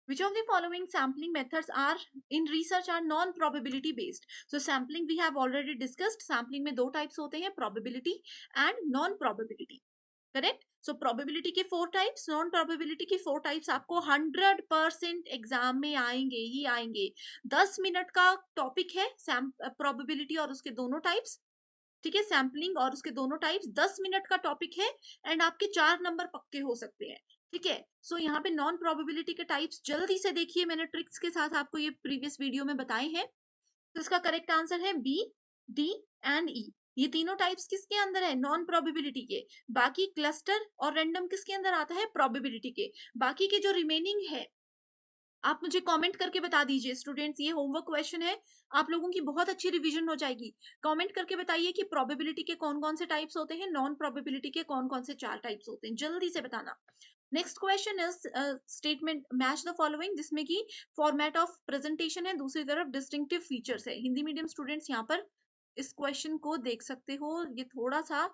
Which of the following sampling methods are in research are non probability based? So sampling we have already discussed, sampling में दो types होते हैं, probability and non probability, correct? So probability के 4 टाइप्स, नॉन प्रोबेबिलिटी की 4 types आपको 100% exam में आएंगे ही आएंगे। 10 मिनट का टॉपिक है प्रोबेबिलिटी और उसके दोनों टाइप्स, ठीक है, सैम्पलिंग और उसके दोनों टाइप्स 10 मिनट का टॉपिक है, एंड आपके 4 नंबर पक्के हो सकते हैं, ठीक है। सो यहाँ पे नॉन प्रोबेबिलिटी के टाइप्स जल्दी से देखिए, मैंने ट्रिक्स के साथ आपको ये प्रीवियस वीडियो में बताए हैं। तो इसका करेक्ट आंसर है बी, डी एंड ई। ये तीनों टाइप्स किसके अंदर है? नॉन प्रोबेबिलिटी के। बाकी क्लस्टर और रैंडम किसके अंदर आता है? प्रोबेबिलिटी के। बाकी के जो रिमेनिंग है आप मुझे कमेंट करके बता दीजिए स्टूडेंट्स, ये होमवर्क क्वेश्चन है, आप लोगों की बहुत अच्छी रिवीजन हो जाएगी। कमेंट करके बताइए कि प्रोबेबिलिटी के कौन कौन से टाइप्स होते हैं, नॉन प्रोबेबिलिटी के कौन कौन से 4 टाइप्स होते हैं, जल्दी से बताना। Next question is statement match the following, जिसमें कि फॉर्मेट ऑफ प्रेजेंटेशन है, दूसरी तरफ डिस्टिंक्टिव फीचर्स है। हिंदी मीडियम स्टूडेंट्स यहाँ पर इस क्वेश्चन को देख सकते हो, ये थोड़ा सा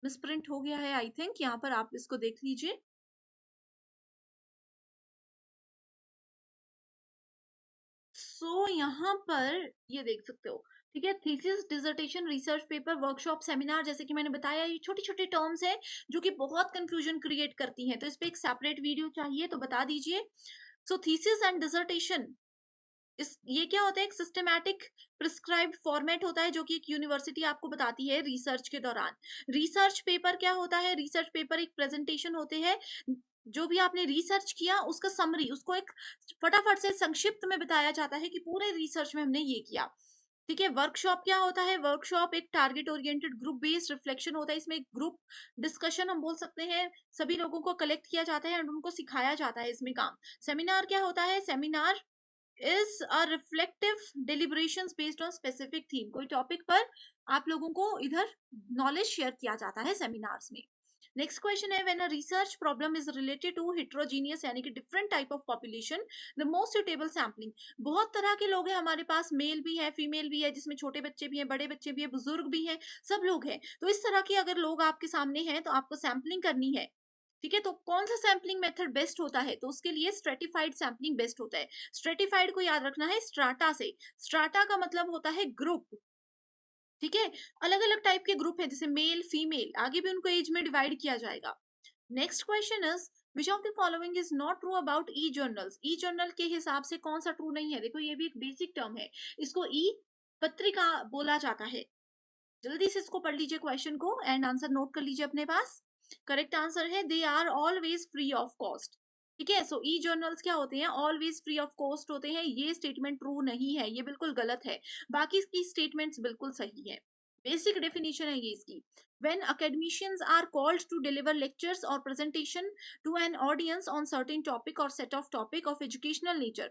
मिसप्रिंट हो गया है आई थिंक, यहाँ पर आप इसको देख लीजिए। सो यहाँ पर ये देख सकते हो, ठीक है, thesis, dissertation, research paper, workshop, seminar, जैसे कि मैंने बताया ये छोटी-छोटी टर्म्स हैं जो कि बहुत कंफ्यूजन क्रिएट करती हैं, तो इस पे एक सेपरेट वीडियो चाहिए तो बता दीजिए। सो थीसिस एंड डिसर्टेशन, इस ये क्या होता है, एक सिस्टमैटिक प्रिस्क्राइब्ड फॉर्मेट होता है जो कि एक यूनिवर्सिटी आपको बताती है रिसर्च के दौरान। रिसर्च पेपर क्या होता है, रिसर्च पेपर एक प्रेजेंटेशन होते हैं, जो भी आपने रिसर्च किया उसका समरी, उसको एक फटाफट से संक्षिप्त में बताया जाता है कि पूरे रिसर्च में हमने ये किया। ठीक है, वर्कशॉप क्या होता है, वर्कशॉप एक target oriented group based reflection होता है, इसमें एक ग्रुप डिस्कशन हम बोल सकते हैं, सभी लोगों को कलेक्ट किया जाता है एंड उनको सिखाया जाता है इसमें काम। सेमिनार क्या होता है, seminar is a reflective deliberations based on specific theme, कोई टॉपिक पर आप लोगों को इधर नॉलेज शेयर किया जाता है सेमिनार्स में। नेक्स्ट क्वेश्चन है, when a research problem is related to heterogeneous यानी कि different type of population, the most suitable sampling, बहुत तरह के लोग हैं हमारे पास, मेल भी है, फीमेल भी है, जिसमें छोटे बच्चे भी हैं, बड़े बच्चे भी हैं, बुजुर्ग भी हैं, सब लोग हैं, तो इस तरह के अगर लोग आपके सामने हैं तो आपको सैम्पलिंग करनी है। ठीक है, तो कौन सा सैम्पलिंग मेथड बेस्ट होता है, तो उसके लिए स्ट्रेटिफाइड सैम्पलिंग बेस्ट होता है। स्ट्रेटिफाइड को याद रखना है स्ट्राटा से, स्ट्राटा का मतलब होता है ग्रुप। ठीक है, अलग अलग टाइप के ग्रुप है, जैसे मेल फीमेल, आगे भी उनको एज में डिवाइड किया जाएगा। Next question is, which of the following is not true about E journals, E journal के हिसाब से कौन सा ट्रू नहीं है, देखो ये भी एक बेसिक टर्म है, इसको ई पत्रिका बोला जाता है। जल्दी से इसको पढ़ लीजिए क्वेश्चन को एंड आंसर नोट कर लीजिए अपने पास। करेक्ट आंसर है, they are always free of cost. ठीक है, सो ई जर्नल्स क्या होते हैं, ऑलवेज फ्री ऑफ कॉस्ट होते हैं, ये स्टेटमेंट ट्रू नहीं है, ये बिल्कुल गलत है, बाकी इसकी स्टेटमेंट्स बिल्कुल सही है। बेसिक डेफिनेशन है ये इसकी, when academicians are called to deliver lectures or presentation to an audience on certain topic or set of topic of educational nature,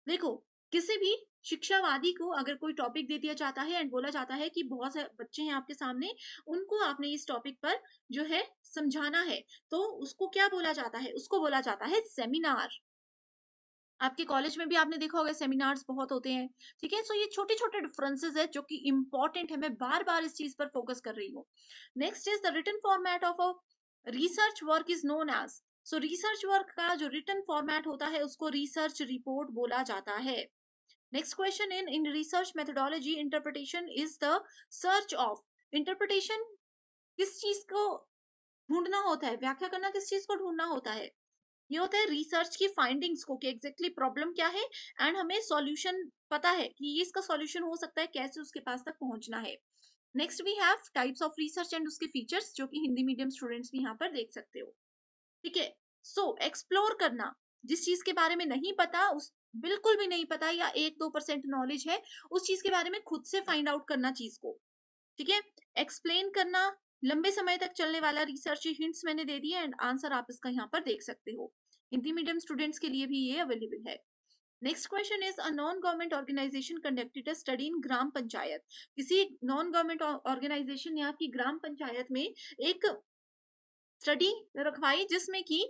देखो किसी भी शिक्षावादी को अगर कोई टॉपिक दे दिया जाता है एंड बोला जाता है कि बहुत से बच्चे हैं आपके सामने, उनको आपने इस टॉपिक पर जो है समझाना है, तो उसको क्या बोला जाता है, उसको बोला जाता है सेमिनार। आपके कॉलेज में भी आपने देखा होगा सेमिनार्स बहुत होते हैं। ठीक है, सो ये छोटे छोटे डिफरेंसेस है जो कि इंपॉर्टेंट है, मैं बार बार इस चीज पर फोकस कर रही हूँ। Next is the written format of a research work is known as, so research work का जो रिटन फॉर्मेट होता है उसको रिसर्च रिपोर्ट बोला जाता है। Next question, in research methodology interpretation is the search of, interpretation किस चीज को ढूंढना होता है, व्याख्या करना किस चीज को ढूंढना होता है, ये होता है रिसर्च की फाइंडिंग्स को कि एग्जैक्टली प्रॉब्लम क्या है एंड हमें सॉल्यूशन पता है कि ये इसका सॉल्यूशन हो सकता है, कैसे उसके पास तक पहुंचना है। Next we have types of research and उसके फीचर्स, जो कि हिंदी मीडियम स्टूडेंट्स भी यहाँ पर देख सकते हो। ठीक है, सो एक्सप्लोर करना, जिस चीज के बारे में नहीं पता, उस बिल्कुल भी नहीं पता या 1-2% नॉलेज है, उस चीज के बारे में खुद से फाइंड आउट करना चीज को। ठीक है, एक्सप्लेन करना, लंबे समय तक चलने वाला रिसर्च, हिंट्स मैंने दे दिए एंड आंसर आप इसका यहाँ पर देख सकते हो, हिंदी मीडियम स्टूडेंट्स के लिए भी ये अवेलेबल है। Next question is, a non government organisation conducted a study in ग्राम पंचायत, किसी नॉन गवर्नमेंट ऑर्गेनाइजेशन या आपकी ग्राम पंचायत में एक स्टडी रखवाई जिसमें कि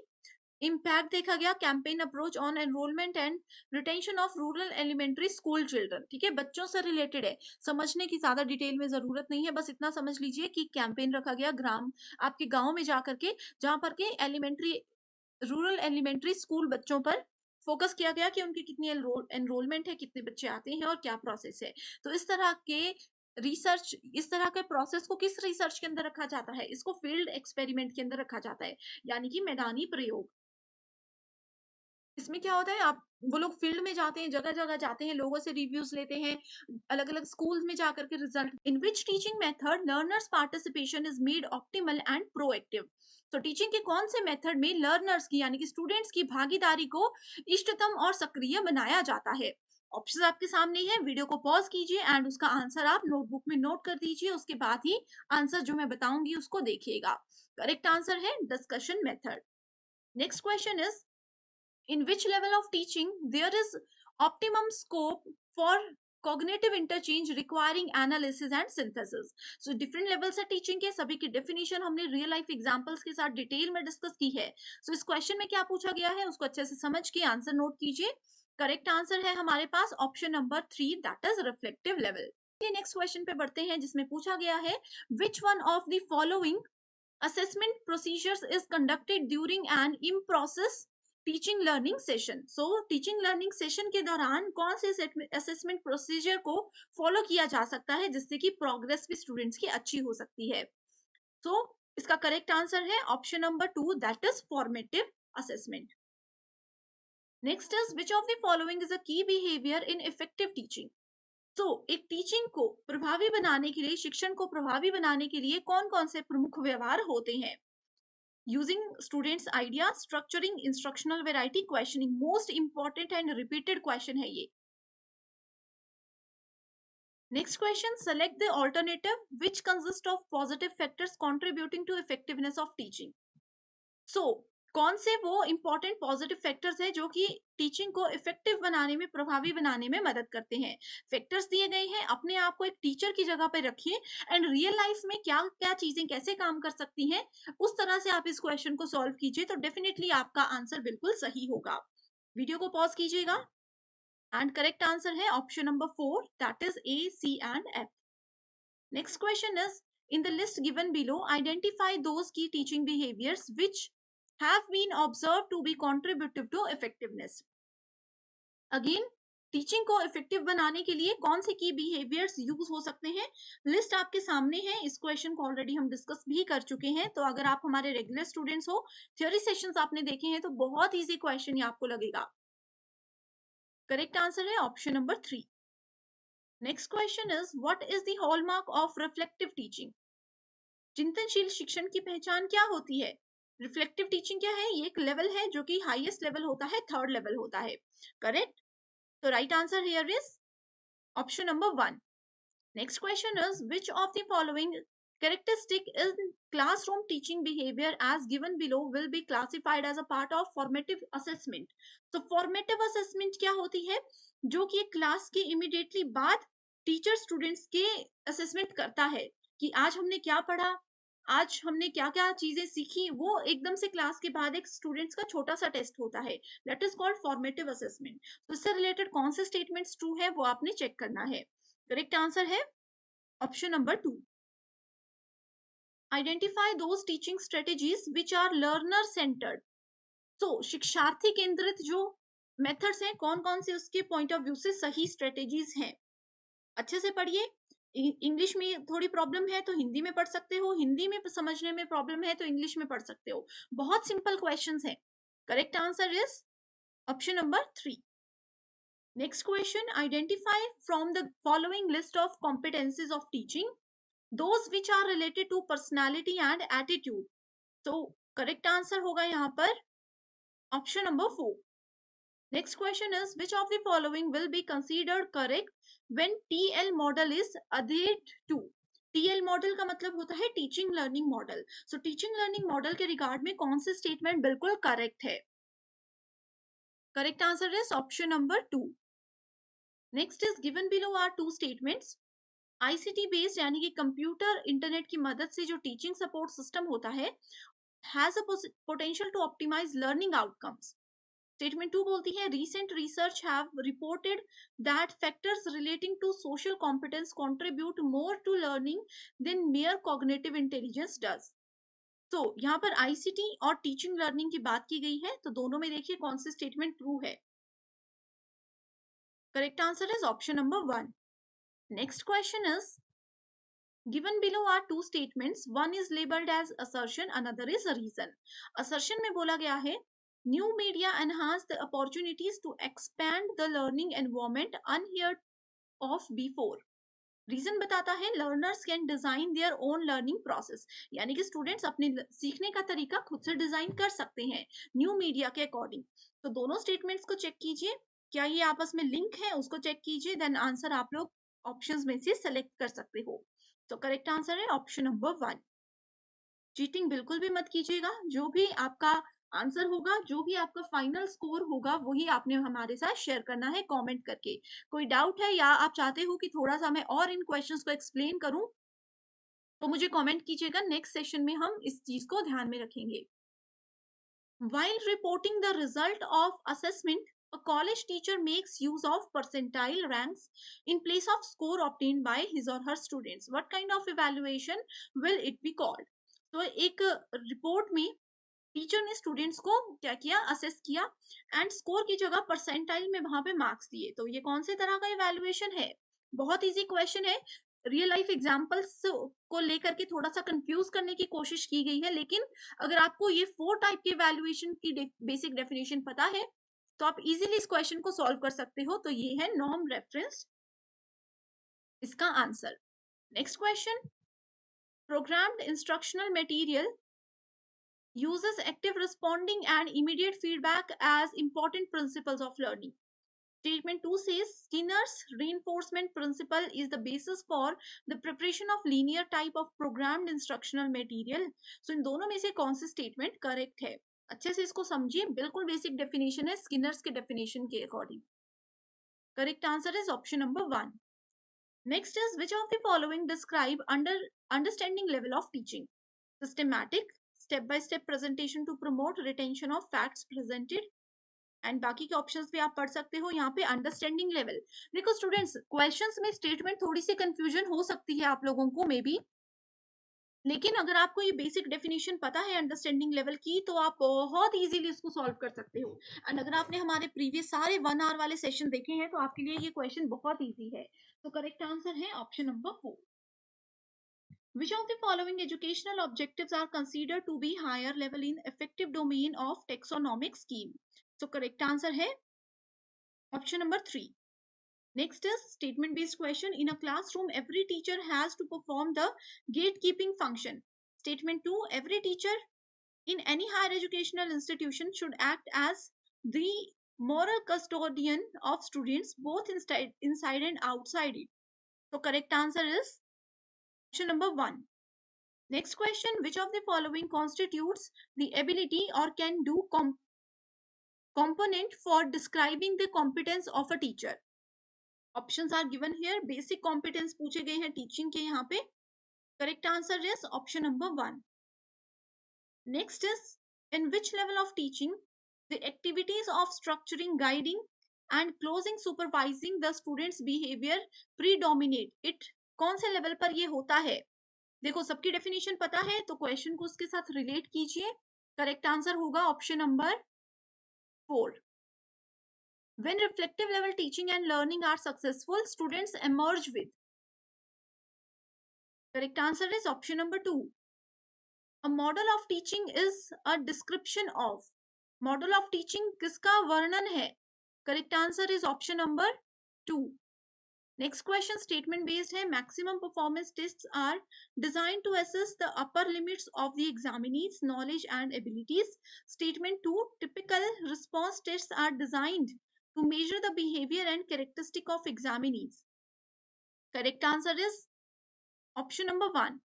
इम्पैक्ट देखा गया, campaign approach on enrolment and retention of rural elementary school children. ठीक है, बच्चों से रिलेटेड है, समझने की ज्यादा डिटेल में जरूरत नहीं है, बस इतना समझ लीजिए कि कैंपेन रखा गया ग्राम, आपके गांव में जाकर के, जहां पर के एलिमेंट्री रूरल एलिमेंट्री स्कूल बच्चों पर फोकस किया गया कि उनकी कितनी एनरोलमेंट है, कितने बच्चे आते हैं और क्या प्रोसेस है। तो इस तरह के रिसर्च, इस तरह के प्रोसेस को किस रिसर्च के अंदर रखा जाता है, इसको फील्ड एक्सपेरिमेंट के अंदर रखा जाता है, यानी कि मैदानी प्रयोग। इसमें क्या होता है, आप वो लोग फील्ड में जाते हैं, जगह-जगह जाते हैं, लोगों से रिव्यूज लेते हैं, अलग-अलग स्कूल्स में जाकर के result, in which teaching method learners participation is made optimal and proactive, तो टीचिंग के कौन से मेथड में लर्नर्स की यानी कि स्टूडेंट्स की भागीदारी को इष्टतम और सक्रिय बनाया जाता है। ऑप्शन आपके सामने है, वीडियो को पॉज कीजिए एंड उसका आंसर आप नोटबुक में नोट कर दीजिए, उसके बाद ही आंसर जो मैं बताऊंगी उसको देखिएगा। करेक्ट आंसर है discussion method. Next question is, in which level of teaching there is optimum scope for cognitive interchange requiring analysis and synthesis, so different levels है teaching के, सभी की definition हमने real life examples के साथ detail में discuss की है। so इस क्वेश्चन में क्या पूछा गया है उसको अच्छे से समझ के आंसर नोट कीजिए। करेक्ट आंसर है हमारे पास option number 3, that is reflective level. Next question पे बढ़ते हैं जिसमें पूछा गया है, which one of the following assessment procedures is conducted during an in process teaching learning session. So teaching learning session के दौरान कौन से असेसमेंट प्रोसीजर को फॉलो किया जा सकता है जिससे कि प्रोग्रेस भी स्टूडेंट्स की अच्छी हो सकती है। सो इसका करेक्ट आंसर है option number 2, that is formative assessment. Next is which of the following is अ की बिहेवियर इन इफेक्टिव टीचिंग। तो एक टीचिंग को प्रभावी बनाने के लिए, शिक्षण को प्रभावी बनाने के लिए कौन कौन से प्रमुख व्यवहार होते हैं? Using students idea, structuring instructional variety, questioning. Most important and repeated question है ये। Next question, select the alternative which consist of positive factors contributing to effectiveness of teaching. So कौन से वो इंपॉर्टेंट पॉजिटिव फैक्टर्स हैं जो कि teaching को effective बनाने में, प्रभावी बनाने में मदद करते हैं? फैक्टर्स दिए गए हैं, अपने आप को एक टीचर की जगह पे रखिए एंड रियल लाइफ में क्या क्या चीजें कैसे काम कर सकती हैं, उस तरह से आप इस क्वेश्चन को सॉल्व कीजिए तो डेफिनेटली आपका आंसर बिल्कुल सही होगा। वीडियो को पॉज कीजिएगा एंड करेक्ट आंसर है option number 4, that is A, C and F. Next question is, in the list given below, identify those key teaching behaviors which have been observed to be contributive to effectiveness. Again, teaching को effective बनाने के लिए कौन से की behaviours use हो सकते हैं? लिस्ट आपके सामने है। इस क्वेश्चन को ऑलरेडी हम डिस्कस भी कर चुके हैं, तो अगर आप हमारे रेगुलर स्टूडेंट्स हो, थ्योरी सेशंस आपने देखे हैं, तो बहुत इजी क्वेश्चन ये आपको लगेगा। करेक्ट आंसर है option number 3। Next question is, what is the hallmark of reflective teaching. चिंतनशील शिक्षण की पहचान क्या होती है? रिफ्लेक्टिव टीचिंग क्या है? ये एक लेवल है जो कि हाईएस्ट लेवल होता है, थर्ड लेवल होता है। करेक्ट? तो right answer here is option number 1। Next question is, which of the following characteristic in classroom teaching behavior as given below will be classified as a part of formative assessment। तो formative assessment क्या होती है? जो कि class के immediately बाद teacher students के assessment करता है कि आज हमने क्या पढ़ा, आज हमने क्या क्या चीजें सीखी। वो एकदम से क्लास के बाद एक स्टूडेंट्स का छोटा सा टेस्ट होता है, that is called formative assessment. तो इससे रिलेटेड कौन से स्टेटमेंट्स ट्रू है वो आपने चेक करना है। करेक्ट आंसर है option number 2। Identify those teaching strategies which are learner centred. तो शिक्षार्थी केंद्रित जो मेथड्स हैं, कौन कौन से उसके पॉइंट ऑफ व्यू से सही स्ट्रेटेजीज हैं। अच्छे से पढ़िए। इंग्लिश में थोड़ी प्रॉब्लम है तो हिंदी में पढ़ सकते हो, हिंदी में समझने में प्रॉब्लम है तो इंग्लिश में पढ़ सकते हो। बहुत सिंपल क्वेश्चंस हैं। Correct answer is option number 3। Next question, identify from the following list of competencies of teaching those which are related to personality and attitude। तो करेक्ट आंसर होगा यहाँ पर option number 4। Next question is, which of the following will be considered correct when TL model is adhered to। TL model का मतलब होता है teaching learning model. So teaching learning model के regard में कौन से स्टेटमेंट बिल्कुल करेक्ट है? Correct answer is option number 2। Next is, given below are two statements. ICT based यानी कि कंप्यूटर इंटरनेट की मदद से जो टीचिंग सपोर्ट सिस्टम होता है has a potential to optimise learning outcomes. Statement 2 बोलती है, recent research have reported that factors relating to social competence contribute more to learning than mere cognitive intelligence does. तो यहाँ पर आईसीटी और teaching learning की बात की गई है, तो दोनों में देखिए कौन सी स्टेटमेंट ट्रू है। Correct answer is option number 1। Next question is, given below are two statements, one is labeled as assertion, another is a reason। assertion में बोला गया है, new media enhance the opportunities to expand the learning environment unheard of before। Reason बताता है, learners can design their own learning process, यानी कि students अपने सीखने का तरीका खुद से डिजाइन कर सकते हैं न्यू मीडिया के अकॉर्डिंग। तो दोनों स्टेटमेंट्स को चेक कीजिए, क्या ये आपस में लिंक है, उसको चेक कीजिए, देन आंसर आप लोग ऑप्शंस में से सेलेक्ट कर सकते हो। तो करेक्ट आंसर है ऑप्शन नंबर 1। चीटिंग बिल्कुल भी मत कीजिएगा। जो भी आपका आंसर होगा, जो भी आपका फाइनल स्कोर होगा, वही आपने हमारे साथ शेयर करना है कमेंट करके। कोई डाउट है या आप चाहते हो कि थोड़ा सा मैं और इन क्वेश्चंस को एक्सप्लेन करूं, तो मुझे कमेंट कीजिएगा। नेक्स्ट सेशन में हम इस चीज को ध्यान में रखेंगे। While reporting the result of assessment, a college teacher makes use of percentile ranks in place of score obtained by his or her students। What kind of evaluation will it be called? तो एक report में teacher ने students को क्या किया, assess किया and score की जगह परसेंटाइल में वहां पे मार्क्स दिए। तो ये कौन से तरह का इवैल्यूएशन है? बहुत इजी क्वेश्चन है। रियल लाइफ एग्जांपल्स को लेकर के थोड़ा सा कंफ्यूज करने की कोशिश की गई है, लेकिन अगर आपको ये 4 टाइप के इवैल्यूएशन की बेसिक डेफिनेशन पता है तो आप इजीली इस क्वेश्चन को सॉल्व कर सकते हो। तो ये है नॉर्म रेफरेंस इसका answer. Next question, programmed instructional material uses active responding and immediate feedback as important principles of learning. Statement 2 says Skinner's reinforcement principle is the basis for the preparation of linear type of programmed instructional material. So इन दोनों में से कौन सी statement correct है? अच्छे से इसको समझिए, बिल्कुल बेसिक डेफिनेशन है स्किनर्स के डेफिनेशन के according. Correct answer is option number 1। Next is which of the following describe understanding level of teaching? Systematic, step by step presentation to promote retention of facts presented, and बाकी के options भी आप पढ़ सकते हो। यहाँ पे अंडरस्टैंडिंग लेवल, देखो स्टूडेंट्स क्वेश्चंस में स्टेटमेंट थोड़ी सी कंफ्यूजन हो सकती है आप लोगों को मे बी, लेकिन अगर आपको ये बेसिक डेफिनेशन पता है अंडरस्टैंडिंग लेवल की तो आप बहुत इजीली इसको सॉल्व कर सकते हो। एंड अगर आपने हमारे प्रीवियस सारे 1 आवर वाले सेशन देखे हैं तो आपके लिए ये क्वेश्चन बहुत ईजी है। तो करेक्ट आंसर है option number 4। Which of the following educational objectives are considered to be higher level in effective domain of taxonomic scheme? So correct answer है option number 3. Next is statement based question. In a classroom, every teacher has to perform the gatekeeping function. Statement 2, every teacher in any higher educational institution should act as the moral custodian of students both inside and outside it. So correct answer is option number 1. Next question, which of the following constitutes the ability or can do component for describing the competence of a teacher? Options are given here. Basic competence पूछे गए हैं teaching के यहाँ पे। Correct answer is option number 1. Next is, in which level of teaching the activities of structuring, guiding and closing supervising the students behavior predominate? It कौन से level पर ये होता है? देखो सबकी डेफिनेशन पता है तो क्वेश्चन को उसके साथ रिलेट कीजिए। करेक्ट आंसर होगा option number 4. When reflective level teaching and learning are successful, students emerge with. Correct answer is option number 2. A model of teaching is a description of. Model of teaching किसका वर्णन है? Correct answer is option number 2. Next question statement based है. Maximum performance tests are designed to assess the upper limits of the examinee's knowledge and abilities. Statement 2, typical response tests are designed to measure the behavior and characteristic of examinees. Correct answer is option number 1.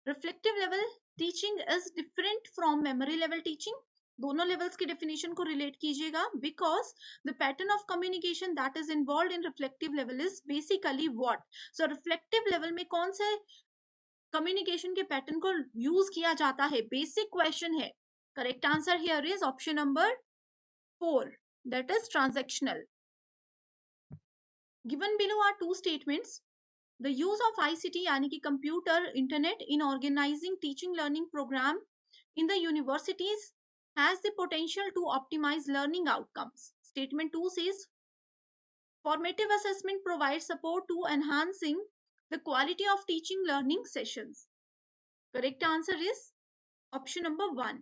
Reflective level teaching is different from memory level teaching. दोनों levels की definition को relate कीजिएगा because the pattern of communication that is involve in reflective level is basically what. So reflective level में कौन से communication के pattern को use किया जाता है? बेसिक क्वेश्चन है। Correct answer here is option number 4, that is transactional. Given below are 2 statements. The use of ICT यानी कि computer internet in organizing teaching learning program in the universities has the potential to optimize learning outcomes. Statement 2 says formative assessment provides support to enhancing the quality of teaching learning sessions. Correct answer is option number 1.